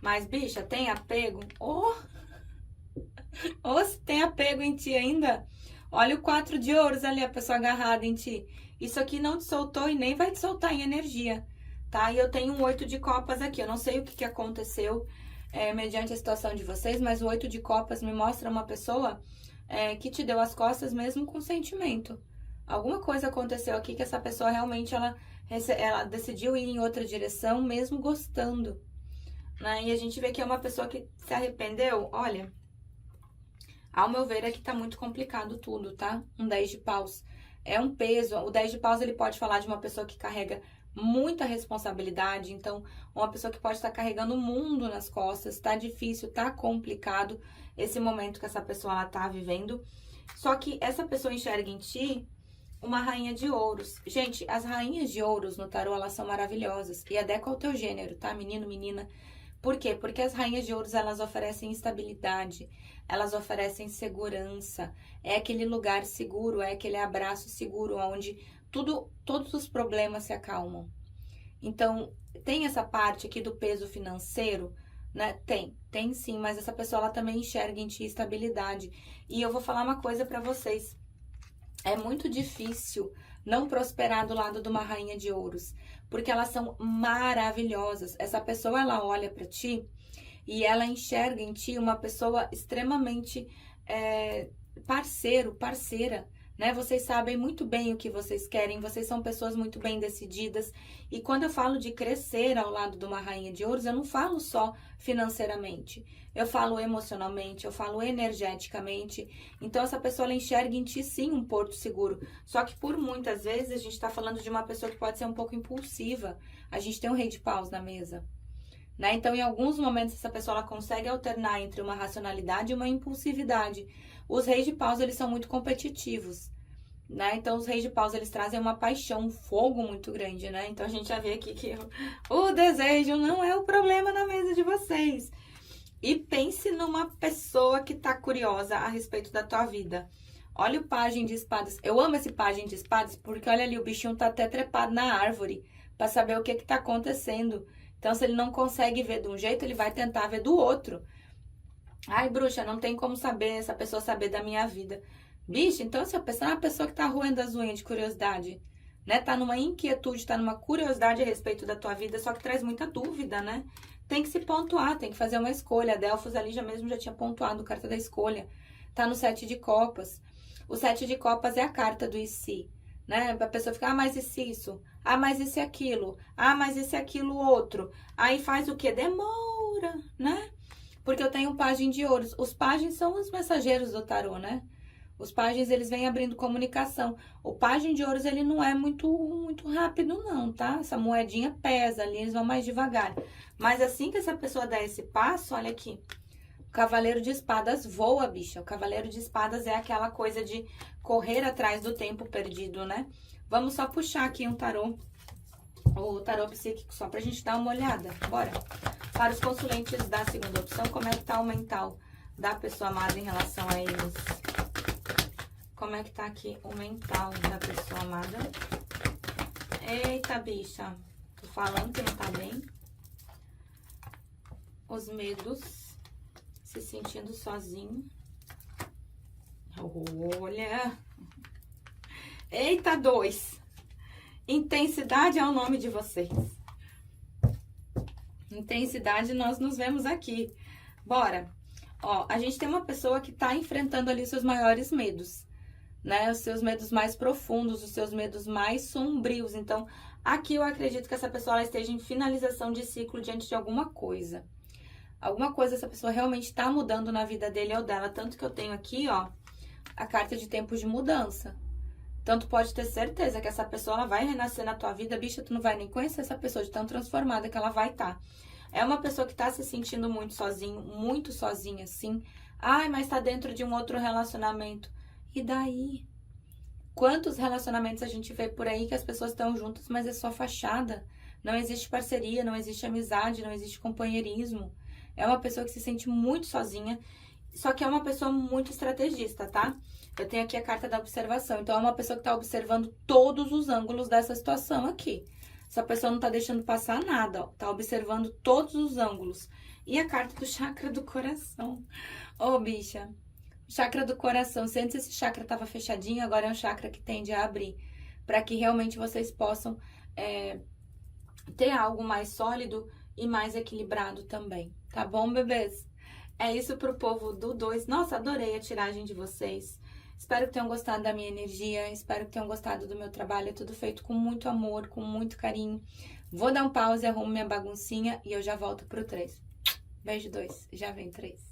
Mas, bicha, tem apego? Ou se tem apego em ti ainda? Olha o 4 de ouros ali, a pessoa agarrada em ti. Isso aqui não te soltou e nem vai te soltar em energia, tá? E eu tenho um 8 de copas aqui. Eu não sei o que aconteceu mediante a situação de vocês, mas o 8 de copas me mostra uma pessoa que te deu as costas mesmo com sentimento. Alguma coisa aconteceu aqui que essa pessoa realmente ela decidiu ir em outra direção, mesmo gostando, né? E a gente vê que é uma pessoa que se arrependeu. Olha, ao meu ver, aqui tá muito complicado tudo, tá? Um 10 de paus é um peso. O 10 de paus, ele pode falar de uma pessoa que carrega muita responsabilidade. Então, uma pessoa que pode estar carregando o mundo nas costas. Tá difícil, tá complicado esse momento que essa pessoa ela tá vivendo. Só que essa pessoa enxerga em ti uma rainha de ouros. Gente, as rainhas de ouros no tarô, elas são maravilhosas. E adequa ao teu gênero, tá? Menino, menina. Por quê? Porque as rainhas de ouros, elas oferecem estabilidade, elas oferecem segurança, é aquele lugar seguro, é aquele abraço seguro, onde todos os problemas se acalmam. Então, tem essa parte aqui do peso financeiro, né? Tem sim, mas essa pessoa, ela também enxerga em ti estabilidade. E eu vou falar uma coisa pra vocês, é muito difícil não prosperar do lado de uma rainha de ouros, porque elas são maravilhosas. Essa pessoa, ela olha pra ti e ela enxerga em ti uma pessoa extremamente parceira, né? Vocês sabem muito bem o que vocês querem, vocês são pessoas muito bem decididas. E quando eu falo de crescer ao lado de uma rainha de ouros, eu não falo só financeiramente. Eu falo emocionalmente, eu falo energeticamente. Então, essa pessoa, ela enxerga em ti, sim, um porto seguro. Só que, por muitas vezes, a gente tá falando de uma pessoa que pode ser um pouco impulsiva. A gente tem um rei de paus na mesa, né? Então, em alguns momentos, essa pessoa, ela consegue alternar entre uma racionalidade e uma impulsividade. Os reis de paus, eles são muito competitivos, né? Então, os reis de paus, eles trazem uma paixão, um fogo muito grande, né? Então, a gente já vê aqui que o desejo não é o problema na mesa de vocês. E pense numa pessoa que tá curiosa a respeito da tua vida. Olha o pajem de espadas. Eu amo esse pajem de espadas porque, olha ali, o bichinho tá até trepado na árvore pra saber o que tá acontecendo. Então, se ele não consegue ver de um jeito, ele vai tentar ver do outro. Ai, bruxa, não tem como saber, essa pessoa saber da minha vida. Bicho, então essa pessoa é uma pessoa que tá roendo as unhas de curiosidade, né? Tá numa inquietude, tá numa curiosidade a respeito da tua vida, só que traz muita dúvida, né? Tem que se pontuar, tem que fazer uma escolha. A Delfos ali já tinha pontuado a carta da escolha. Tá no 7 de copas. O 7 de copas é a carta do e se, né? A pessoa fica, mas e se isso? Mas e se aquilo? Mas e se aquilo outro? Aí faz o quê? Demora, né? Porque eu tenho um pajem de ouros. Os pagens são os mensageiros do tarô, né? Os pagens, eles vêm abrindo comunicação. O pajem de ouros, ele não é muito rápido, não, tá? Essa moedinha pesa ali, eles vão mais devagar. Mas assim que essa pessoa dá esse passo, olha aqui. Cavaleiro de Espadas voa, bicha. O Cavaleiro de Espadas é aquela coisa de correr atrás do tempo perdido, né? Vamos só puxar aqui um tarô, o tarô psíquico, só pra gente dar uma olhada. Bora! Para os consulentes da segunda opção, como é que tá o mental da pessoa amada em relação a eles? Como é que tá aqui o mental da pessoa amada? Eita, bicha! Tô falando que não tá bem. Os medos, se sentindo sozinho. Olha! Eita, 2! Intensidade é o nome de vocês. Intensidade, nós nos vemos aqui. Bora! Ó, a gente tem uma pessoa que tá enfrentando ali seus maiores medos, né? Os seus medos mais profundos, os seus medos mais sombrios. Então, aqui eu acredito que essa pessoa ela esteja em finalização de ciclo diante de alguma coisa. Alguma coisa essa pessoa realmente tá mudando na vida dele ou dela. Tanto que eu tenho aqui, ó, a carta de tempos de mudança. Tanto pode ter certeza que essa pessoa ela vai renascer na tua vida, bicha, tu não vai nem conhecer essa pessoa de tão transformada que ela vai estar. É uma pessoa que tá se sentindo muito sozinho, muito sozinha, assim. Ai, mas tá dentro de um outro relacionamento. E daí? Quantos relacionamentos a gente vê por aí que as pessoas estão juntas, mas é só fachada? Não existe parceria, não existe amizade, não existe companheirismo. É uma pessoa que se sente muito sozinha, só que é uma pessoa muito estrategista, tá? Eu tenho aqui a carta da observação. Então, é uma pessoa que tá observando todos os ângulos dessa situação aqui. Essa pessoa não tá deixando passar nada, ó. Tá observando todos os ângulos. E a carta do chakra do coração. Ô, bicha. Chakra do coração. Se antes esse chakra tava fechadinho, agora é um chakra que tende a abrir. Para que realmente vocês possam ter algo mais sólido e mais equilibrado também. Tá bom, bebês? É isso pro povo do 2. Nossa, adorei a tiragem de vocês. Espero que tenham gostado da minha energia, espero que tenham gostado do meu trabalho. É tudo feito com muito amor, com muito carinho. Vou dar um pause, arrumo minha baguncinha e eu já volto pro 3. Beijo 2, já vem 3.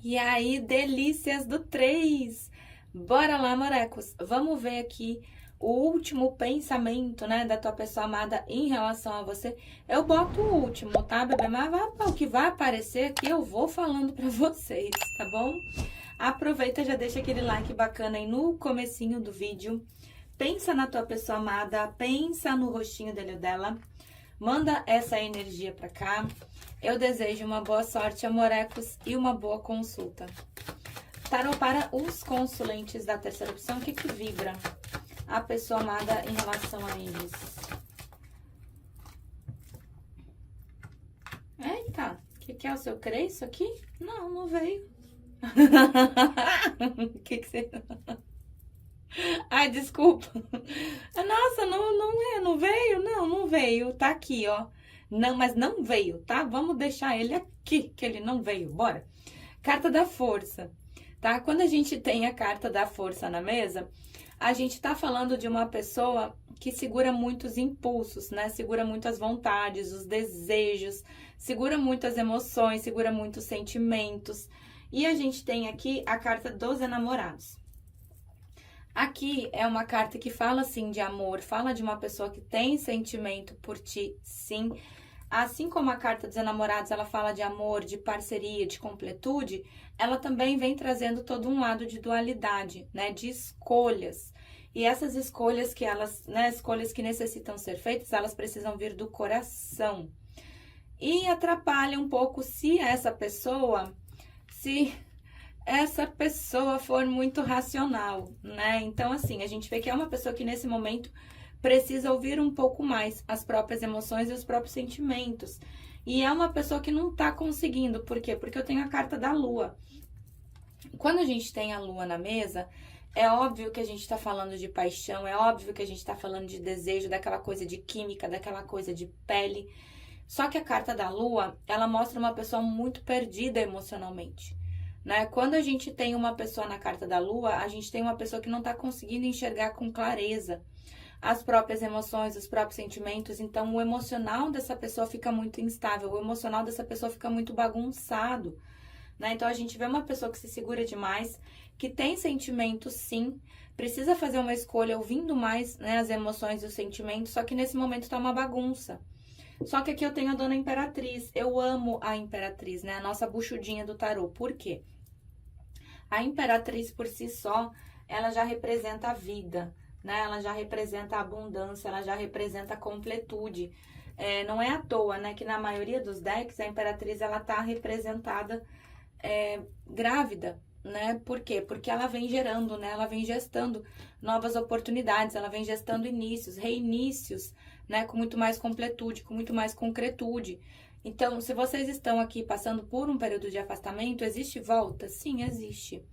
E aí, delícias do 3! Bora lá, morecos. Vamos ver aqui o último pensamento, né, da tua pessoa amada em relação a você. Eu boto o último, tá, bebê? Mas o que vai aparecer aqui eu vou falando pra vocês, tá bom? Aproveita, já deixa aquele like bacana aí no comecinho do vídeo. Pensa na tua pessoa amada, pensa no rostinho dele ou dela. Manda essa energia pra cá. Eu desejo uma boa sorte, amorecos, e uma boa consulta. Tarô para os consulentes da terceira opção, o que que vibra a pessoa amada em relação a eles? Eita, o que é o seu isso aqui? Não, não veio. O que você... Ai, desculpa. Nossa, não veio? Não veio. Tá aqui, ó. Não, mas não veio, tá? Vamos deixar ele aqui, que ele não veio. Bora. Carta da força, tá? Quando a gente tem a carta da força na mesa, a gente tá falando de uma pessoa que segura muitos impulsos, né? Segura muitas vontades, os desejos, segura muitas emoções, segura muitos sentimentos. E a gente tem aqui a carta dos enamorados. Aqui é uma carta que fala, sim, de amor, fala de uma pessoa que tem sentimento por ti, sim. Assim como a carta dos enamorados, ela fala de amor, de parceria, de completude, ela também vem trazendo todo um lado de dualidade, né, de escolhas. E essas escolhas que elas, né, escolhas que necessitam ser feitas, elas precisam vir do coração. E atrapalha um pouco se essa pessoa for muito racional, né? Então, assim, a gente vê que é uma pessoa que nesse momento precisa ouvir um pouco mais as próprias emoções e os próprios sentimentos. E é uma pessoa que não tá conseguindo. Por quê? Porque eu tenho a carta da lua. Quando a gente tem a lua na mesa, é óbvio que a gente tá falando de paixão, é óbvio que a gente tá falando de desejo, daquela coisa de química, daquela coisa de pele. Só que a carta da lua, ela mostra uma pessoa muito perdida emocionalmente, né? Quando a gente tem uma pessoa na carta da lua, a gente tem uma pessoa que não tá conseguindo enxergar com clareza as próprias emoções, os próprios sentimentos. Então, o emocional dessa pessoa fica muito instável, o emocional dessa pessoa fica muito bagunçado, né? Então, a gente vê uma pessoa que se segura demais, que tem sentimentos, sim, precisa fazer uma escolha ouvindo mais, né, as emoções e os sentimentos, só que nesse momento tá uma bagunça. Só que aqui eu tenho a Dona Imperatriz. Eu amo a Imperatriz, né? A nossa buchudinha do tarô. Por quê? A Imperatriz, por si só, ela já representa a vida, né? Ela já representa a abundância, ela já representa a completude. Não é à toa, né? Que na maioria dos decks, a Imperatriz, ela tá representada grávida, né? Por quê? Porque ela vem gerando, né? Ela vem gestando novas oportunidades, ela vem gestando inícios, reinícios, né? Com muito mais completude, com muito mais concretude. Então, se vocês estão aqui passando por um período de afastamento, existe volta? Sim, existe.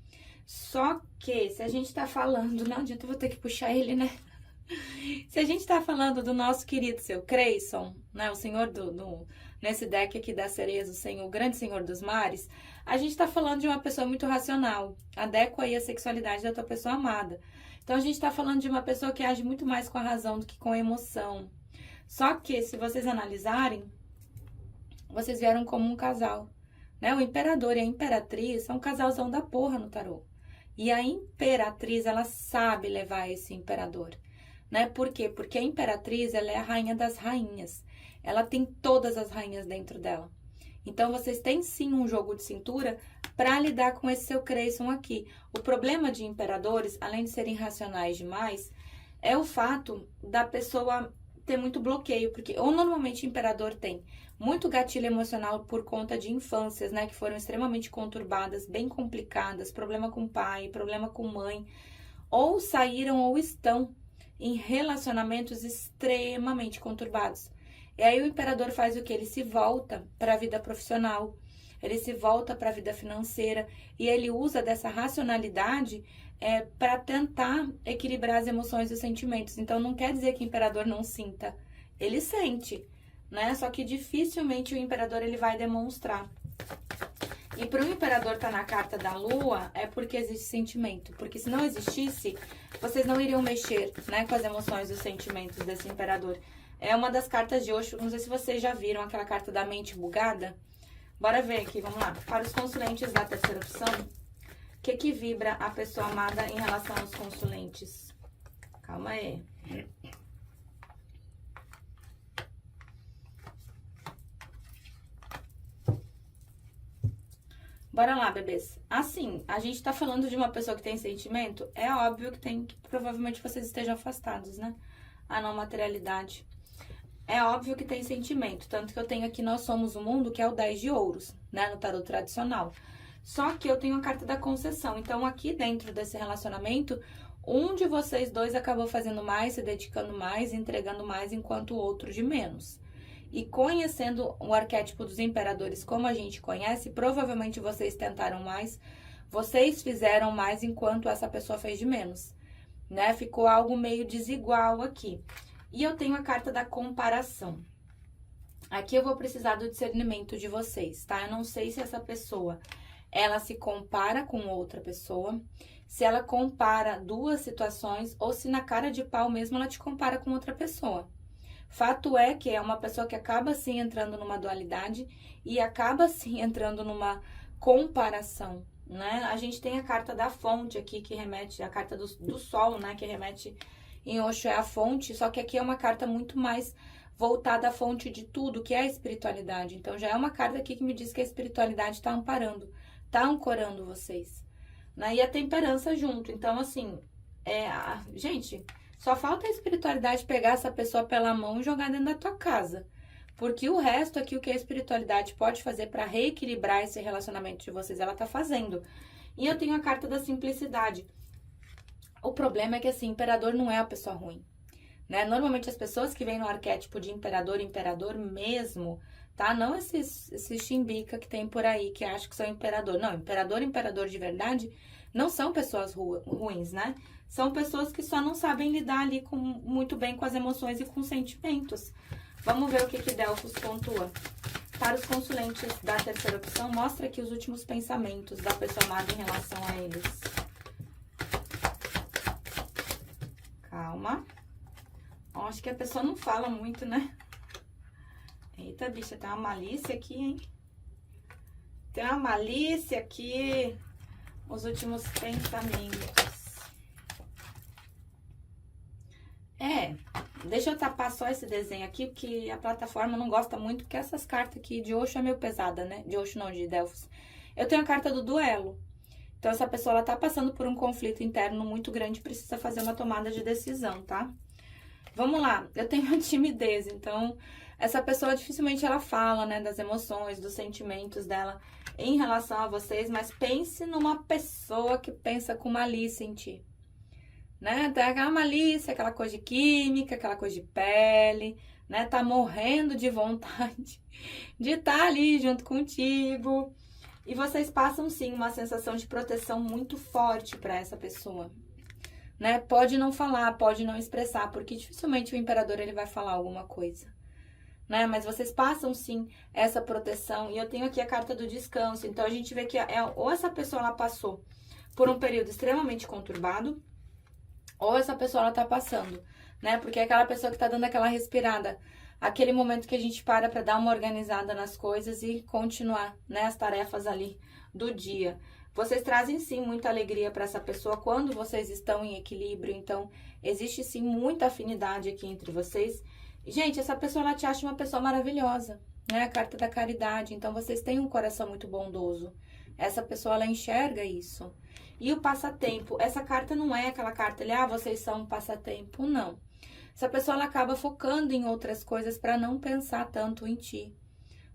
Só que, se a gente tá falando... Não adianta, eu vou ter que puxar ele, né? Se a gente tá falando do nosso querido seu Creyson, né? O senhor nesse deck aqui das sereias, o grande senhor dos mares, a gente tá falando de uma pessoa muito racional. Adequa aí a sexualidade da tua pessoa amada. Então, a gente tá falando de uma pessoa que age muito mais com a razão do que com a emoção. Só que, se vocês analisarem, vocês vieram como um casal, né? O imperador e a imperatriz são um casalzão da porra no tarô. E a imperatriz, ela sabe levar esse imperador, né? Por quê? Porque a imperatriz, ela é a rainha das rainhas. Ela tem todas as rainhas dentro dela. Então, vocês têm sim um jogo de cintura para lidar com esse seu Creyson aqui. O problema de imperadores, além de serem racionais demais, é o fato da pessoa ter muito bloqueio, porque ou normalmente o imperador tem muito gatilho emocional por conta de infâncias, né, que foram extremamente conturbadas, bem complicadas, problema com pai, problema com mãe, ou saíram ou estão em relacionamentos extremamente conturbados. E aí o imperador faz o quê? Ele se volta para a vida profissional, ele se volta para a vida financeira e ele usa dessa racionalidade para tentar equilibrar as emoções e os sentimentos. Então, não quer dizer que o imperador não sinta. Ele sente, né? Só que dificilmente o imperador ele vai demonstrar. E para o imperador estar na carta da lua, é porque existe sentimento. Porque se não existisse, vocês não iriam mexer, né, com as emoções e os sentimentos desse imperador. É uma das cartas de Osho, não sei se vocês já viram aquela carta da mente bugada. Bora ver aqui, vamos lá. Para os consulentes da terceira opção, o que vibra a pessoa amada em relação aos consulentes? Calma aí. Bora lá, bebês. Assim, a gente tá falando de uma pessoa que tem sentimento, é óbvio que provavelmente vocês estejam afastados, né? A não materialidade. É óbvio que tem sentimento, tanto que eu tenho aqui Nós Somos o Mundo, que é o 10 de ouros, né, no tarot tradicional. Só que eu tenho a carta da concessão, então aqui dentro desse relacionamento, um de vocês dois acabou fazendo mais, se dedicando mais, entregando mais, enquanto o outro de menos. E conhecendo o arquétipo dos imperadores como a gente conhece, provavelmente vocês tentaram mais, vocês fizeram mais enquanto essa pessoa fez de menos, né? Ficou algo meio desigual aqui. E eu tenho a carta da comparação. Aqui eu vou precisar do discernimento de vocês, tá? Eu não sei se essa pessoa, ela se compara com outra pessoa, se ela compara duas situações, ou se na cara de pau mesmo ela te compara com outra pessoa. Fato é que é uma pessoa que acaba sim entrando numa dualidade e acaba sim entrando numa comparação, né? A gente tem a carta da fonte aqui, que remete, a carta do sol, né? Que remete... Em Osho é a fonte, só que aqui é uma carta muito mais voltada à fonte de tudo, que é a espiritualidade. Então, já é uma carta aqui que me diz que a espiritualidade está amparando, está ancorando vocês, né? E a temperança junto. Então, assim, gente, só falta a espiritualidade pegar essa pessoa pela mão e jogar dentro da tua casa. Porque o resto aqui, o que a espiritualidade pode fazer para reequilibrar esse relacionamento de vocês, ela tá fazendo. E eu tenho a carta da simplicidade. O problema é que, assim, imperador não é a pessoa ruim, né? Normalmente as pessoas que vêm no arquétipo de imperador mesmo, tá? Não esse chimbica que tem por aí, que acha que são imperador. Não, imperador de verdade, não são pessoas ruins, né? São pessoas que só não sabem lidar ali muito bem com as emoções e com os sentimentos. Vamos ver o que Delfos pontua. Para os consulentes da terceira opção, mostra aqui os últimos pensamentos da pessoa amada em relação a eles. Calma. Ó, acho que a pessoa não fala muito, né? Eita, bicha, tem uma malícia aqui, hein? Tem uma malícia aqui. Os últimos pensamentos. Deixa eu tapar só esse desenho aqui, porque a plataforma não gosta muito, porque essas cartas aqui de Osho é meio pesada, né? De Osho não, de Delfos. Eu tenho a carta do duelo. Então, essa pessoa, ela tá passando por um conflito interno muito grande, precisa fazer uma tomada de decisão, tá? Vamos lá, eu tenho a timidez, então, essa pessoa dificilmente ela fala, né, das emoções, dos sentimentos dela em relação a vocês, mas pense numa pessoa que pensa com malícia em ti. Né? Tem aquela malícia, aquela coisa de química, aquela coisa de pele, né? Tá morrendo de vontade de estar ali junto contigo. E vocês passam, sim, uma sensação de proteção muito forte para essa pessoa, né? Pode não falar, pode não expressar, porque dificilmente o imperador ele vai falar alguma coisa, né? Mas vocês passam, sim, essa proteção. E eu tenho aqui a carta do descanso. Então, a gente vê que ou essa pessoa ela passou por um período extremamente conturbado, ou essa pessoa ela tá passando, né? Porque é aquela pessoa que tá dando aquela respirada, aquele momento que a gente para dar uma organizada nas coisas e continuar, né, as tarefas ali do dia. Vocês trazem sim muita alegria para essa pessoa quando vocês estão em equilíbrio, então existe sim muita afinidade aqui entre vocês. Gente, essa pessoa ela te acha uma pessoa maravilhosa, né? A carta da caridade, então vocês têm um coração muito bondoso. Essa pessoa ela enxerga isso. E o passatempo, essa carta não é aquela carta, vocês são um passatempo, não. Essa pessoa ela acaba focando em outras coisas para não pensar tanto em ti,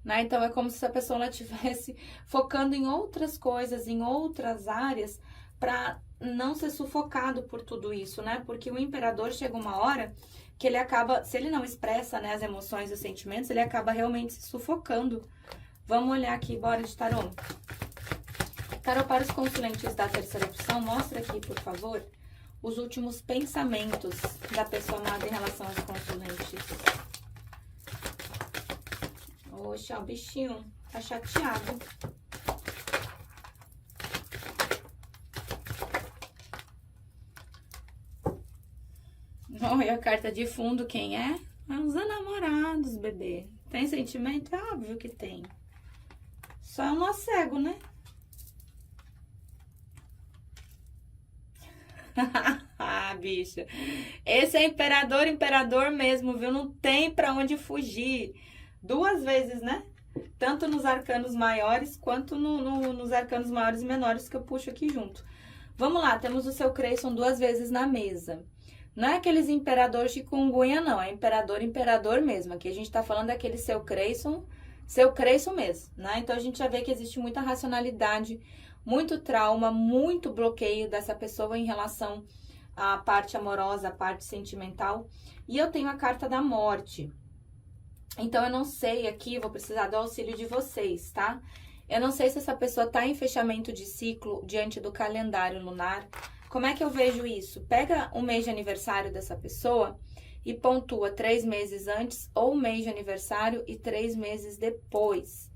né? Então é como se essa pessoa ela estivesse focando em outras coisas, em outras áreas, para não ser sufocado por tudo isso, né? Porque o imperador chega uma hora que ele acaba, se ele não expressa, né, as emoções e os sentimentos, ele acaba realmente se sufocando. Vamos olhar aqui, bora de tarô. Tarô para os consulentes da terceira opção, mostra aqui, por favor, os últimos pensamentos da pessoa amada em relação aos consulentes. Oxa, o bichinho tá chateado. Olha a carta de fundo, quem é? Os namorados, bebê. Tem sentimento? É óbvio que tem. Só é um nó cego, né? Ah, bicha. Esse é imperador mesmo, viu? Não tem pra onde fugir. 2 vezes, né? Tanto nos arcanos maiores, quanto nos arcanos maiores e menores que eu puxo aqui junto. Vamos lá, temos o seu Creyson 2 vezes na mesa. Não é aqueles imperador chikungunya, não. É imperador mesmo. Aqui a gente tá falando daquele seu Creyson mesmo, né? Então, a gente já vê que existe muita racionalidade, muito trauma, muito bloqueio dessa pessoa em relação à parte amorosa, à parte sentimental. E eu tenho a carta da morte. Então, eu não sei aqui, vou precisar do auxílio de vocês, tá? Eu não sei se essa pessoa tá em fechamento de ciclo diante do calendário lunar. Como é que eu vejo isso? Pega o mês de aniversário dessa pessoa e pontua 3 meses antes ou o mês de aniversário e 3 meses depois,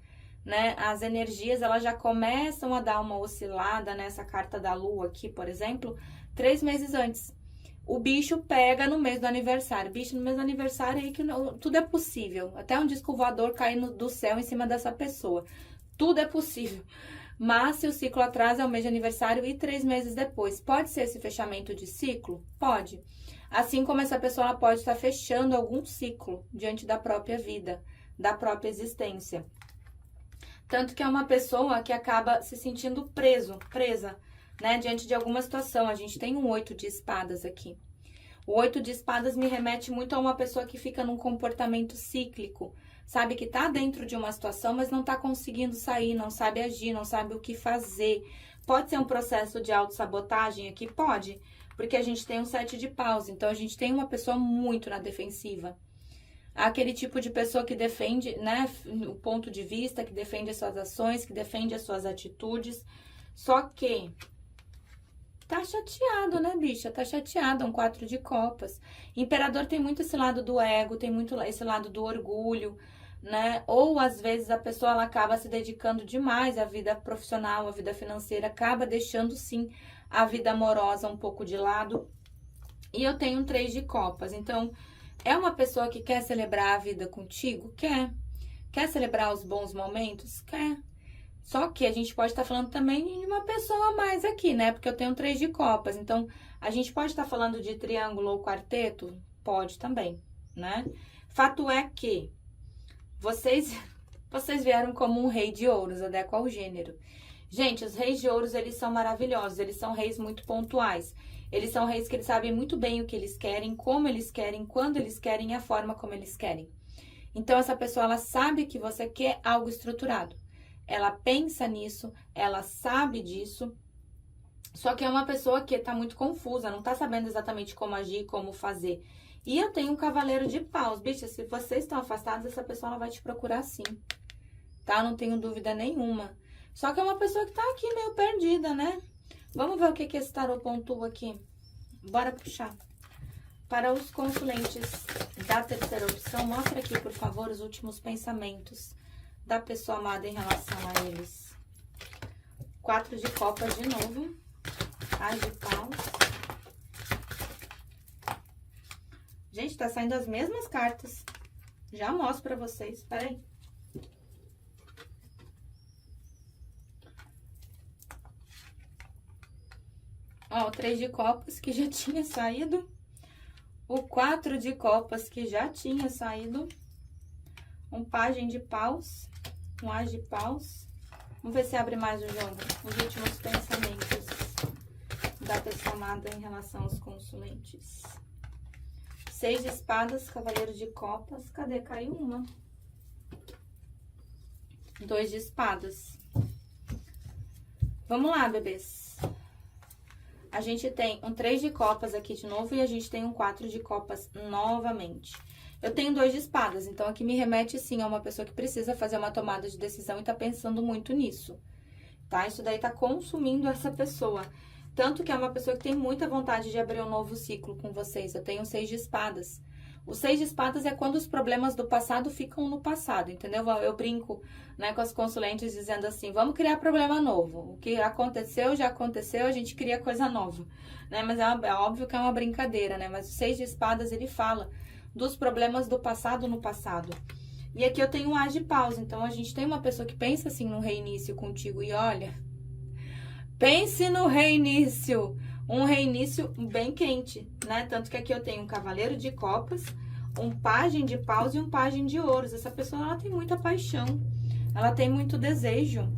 né? As energias, elas já começam a dar uma oscilada nessa carta da lua aqui, por exemplo, 3 meses antes. O bicho pega no mês do aniversário. Bicho, no mês do aniversário aí que não, tudo é possível. Até um disco voador caindo do céu em cima dessa pessoa. Tudo é possível. Mas se o ciclo atrasa é o mês de aniversário e 3 meses depois. Pode ser esse fechamento de ciclo? Pode. Assim como essa pessoa ela pode estar fechando algum ciclo diante da própria vida, da própria existência. Tanto que é uma pessoa que acaba se sentindo presa, né, diante de alguma situação. A gente tem um 8 de espadas aqui. O 8 de espadas me remete muito a uma pessoa que fica num comportamento cíclico. Sabe que tá dentro de uma situação, mas não tá conseguindo sair, não sabe agir, não sabe o que fazer. Pode ser um processo de autossabotagem aqui? Pode, porque a gente tem um 7 de paus, então a gente tem uma pessoa muito na defensiva. Aquele tipo de pessoa que defende, né, o ponto de vista, que defende as suas ações, que defende as suas atitudes. Só que tá chateado, né, bicha? Tá chateado, um 4 de copas. Imperador tem muito esse lado do ego, tem muito esse lado do orgulho, né? Ou às vezes a pessoa ela acaba se dedicando demais à vida profissional, à vida financeira, acaba deixando sim a vida amorosa um pouco de lado. E eu tenho um 3 de copas, então é uma pessoa que quer celebrar a vida contigo? Quer. Quer celebrar os bons momentos? Quer. Só que a gente pode estar falando também de uma pessoa a mais aqui, né? Porque eu tenho 3 de copas, então a gente pode estar falando de triângulo ou quarteto? pode também, né? Fato é que vocês vieram como um rei de ouros, adequa ao gênero. Gente, os reis de ouros, eles são maravilhosos, eles são reis muito pontuais. Eles são reis que eles sabem muito bem o que eles querem, como eles querem, quando eles querem e a forma como eles querem. Então, essa pessoa, ela sabe que você quer algo estruturado. Ela pensa nisso, ela sabe disso, só que é uma pessoa que tá muito confusa, não tá sabendo exatamente como agir, como fazer. E eu tenho um cavaleiro de paus. Bicha, se vocês estão afastados, essa pessoa ela vai te procurar sim, tá? Não tenho dúvida nenhuma. Só que é uma pessoa que tá aqui meio perdida, né? Vamos ver o que esse tarô pontua aqui. Bora puxar. Para os consulentes da terceira opção, mostra aqui, por favor, os últimos pensamentos da pessoa amada em relação a eles. 4 de copas de novo. As de paus. Gente, tá saindo as mesmas cartas. Já mostro pra vocês. Peraí. Ó, o 3 de copas que já tinha saído. O 4 de copas que já tinha saído. Um pajem de paus. Um as de paus. Vamos ver se abre mais o jogo. Os últimos pensamentos da pessoa amada em relação aos consulentes. 6 de espadas, cavaleiro de copas. Cadê? Caiu uma. 2 de espadas. Vamos lá, bebês. A gente tem um 3 de copas aqui de novo e a gente tem um 4 de copas novamente. Eu tenho 2 de espadas, então aqui me remete sim a uma pessoa que precisa fazer uma tomada de decisão e tá pensando muito nisso, tá? Isso daí tá consumindo essa pessoa. Tanto que é uma pessoa que tem muita vontade de abrir um novo ciclo com vocês. Eu tenho 6 de espadas. O 6 de espadas é quando os problemas do passado ficam no passado, entendeu? Eu brinco, né, com as consulentes dizendo assim, vamos criar problema novo. O que aconteceu, já aconteceu, a gente cria coisa nova, né? Mas é óbvio que é uma brincadeira, né? Mas o 6 de espadas, ele fala dos problemas do passado no passado. E aqui eu tenho um as de paus, então a gente tem uma pessoa que pensa assim no reinício contigo e olha, pense no reinício. Um reinício bem quente, né? Tanto que aqui eu tenho um cavaleiro de copas, um pajem de paus e um pajem de ouros. Essa pessoa, ela tem muita paixão, ela tem muito desejo.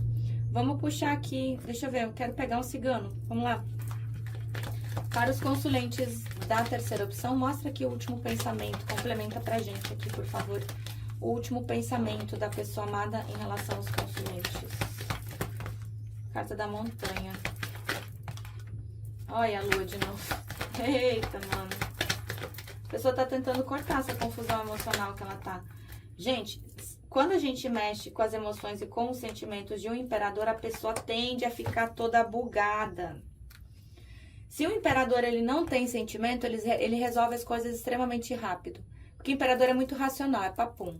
Vamos puxar aqui, deixa eu ver, eu quero pegar um cigano. Vamos lá. Para os consulentes da terceira opção, mostra aqui o último pensamento. Complementa pra gente aqui, por favor. O último pensamento da pessoa amada em relação aos consulentes. Carta da montanha. Olha a lua de novo. Eita, mano. A pessoa tá tentando cortar essa confusão emocional que ela tá. Gente, quando a gente mexe com as emoções e com os sentimentos de um imperador, a pessoa tende a ficar toda bugada. Se o imperador ele não tem sentimento, ele resolve as coisas extremamente rápido. Porque o imperador é muito racional, é papum.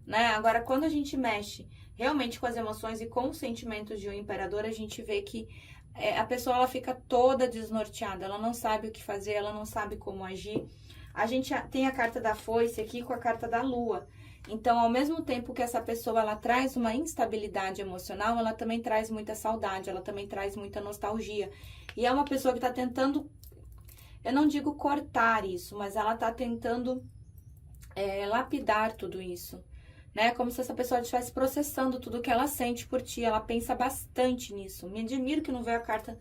Né? Agora, quando a gente mexe realmente com as emoções e com os sentimentos de um imperador, a gente vê que a pessoa ela fica toda desnorteada, ela não sabe o que fazer, ela não sabe como agir. A gente tem a carta da foice aqui com a carta da lua. Então, ao mesmo tempo que essa pessoa ela traz uma instabilidade emocional, ela também traz muita saudade, ela também traz muita nostalgia. E é uma pessoa que está tentando, eu não digo cortar isso, mas ela está tentando lapidar tudo isso. Né? Como se essa pessoa estivesse processando tudo que ela sente por ti. Ela pensa bastante nisso. Me admiro que não veio a carta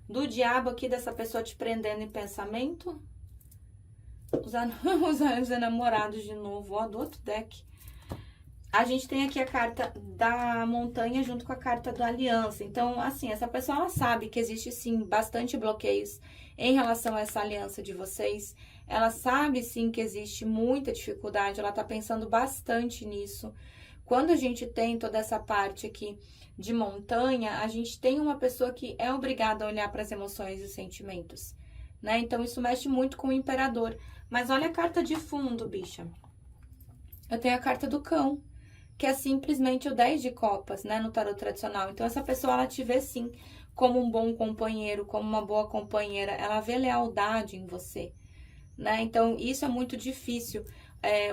do diabo aqui dessa pessoa te prendendo em pensamento. Os enamorados de novo, ó, do outro deck. A gente tem aqui a carta da montanha junto com a carta da aliança. Então, assim, essa pessoa ela sabe que existe sim bastante bloqueios em relação a essa aliança de vocês. Ela sabe sim que existe muita dificuldade, ela tá pensando bastante nisso. Quando a gente tem toda essa parte aqui de montanha, a gente tem uma pessoa que é obrigada a olhar para as emoções e os sentimentos, né? Então isso mexe muito com o imperador. Mas olha a carta de fundo, bicha. Eu tenho a carta do cão, que é simplesmente o 10 de copas, né, no tarot tradicional. Então essa pessoa ela te vê sim como um bom companheiro, como uma boa companheira, ela vê lealdade em você. Né? Então, isso é muito difícil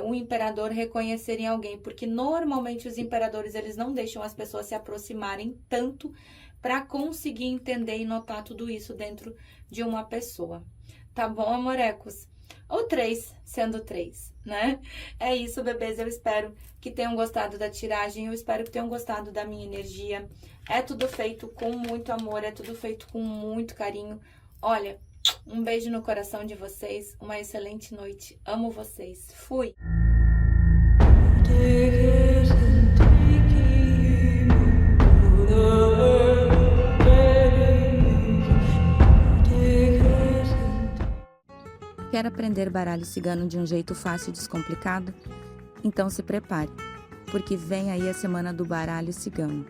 o imperador reconhecer em alguém, porque normalmente os imperadores eles não deixam as pessoas se aproximarem tanto para conseguir entender e notar tudo isso dentro de uma pessoa. Tá bom, amorecos? Ou 3, sendo 3, né? É isso, bebês. Eu espero que tenham gostado da tiragem. Eu espero que tenham gostado da minha energia. É tudo feito com muito amor, é tudo feito com muito carinho. Olha, um beijo no coração de vocês. Uma excelente noite. Amo vocês. Fui! Quer aprender baralho cigano de um jeito fácil e descomplicado? Então se prepare, porque vem aí a semana do baralho cigano.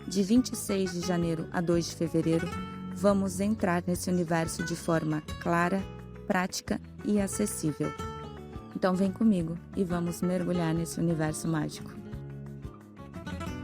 De 26 de janeiro a 2 de fevereiro, vamos entrar nesse universo de forma clara, prática e acessível. Então vem comigo e vamos mergulhar nesse universo mágico.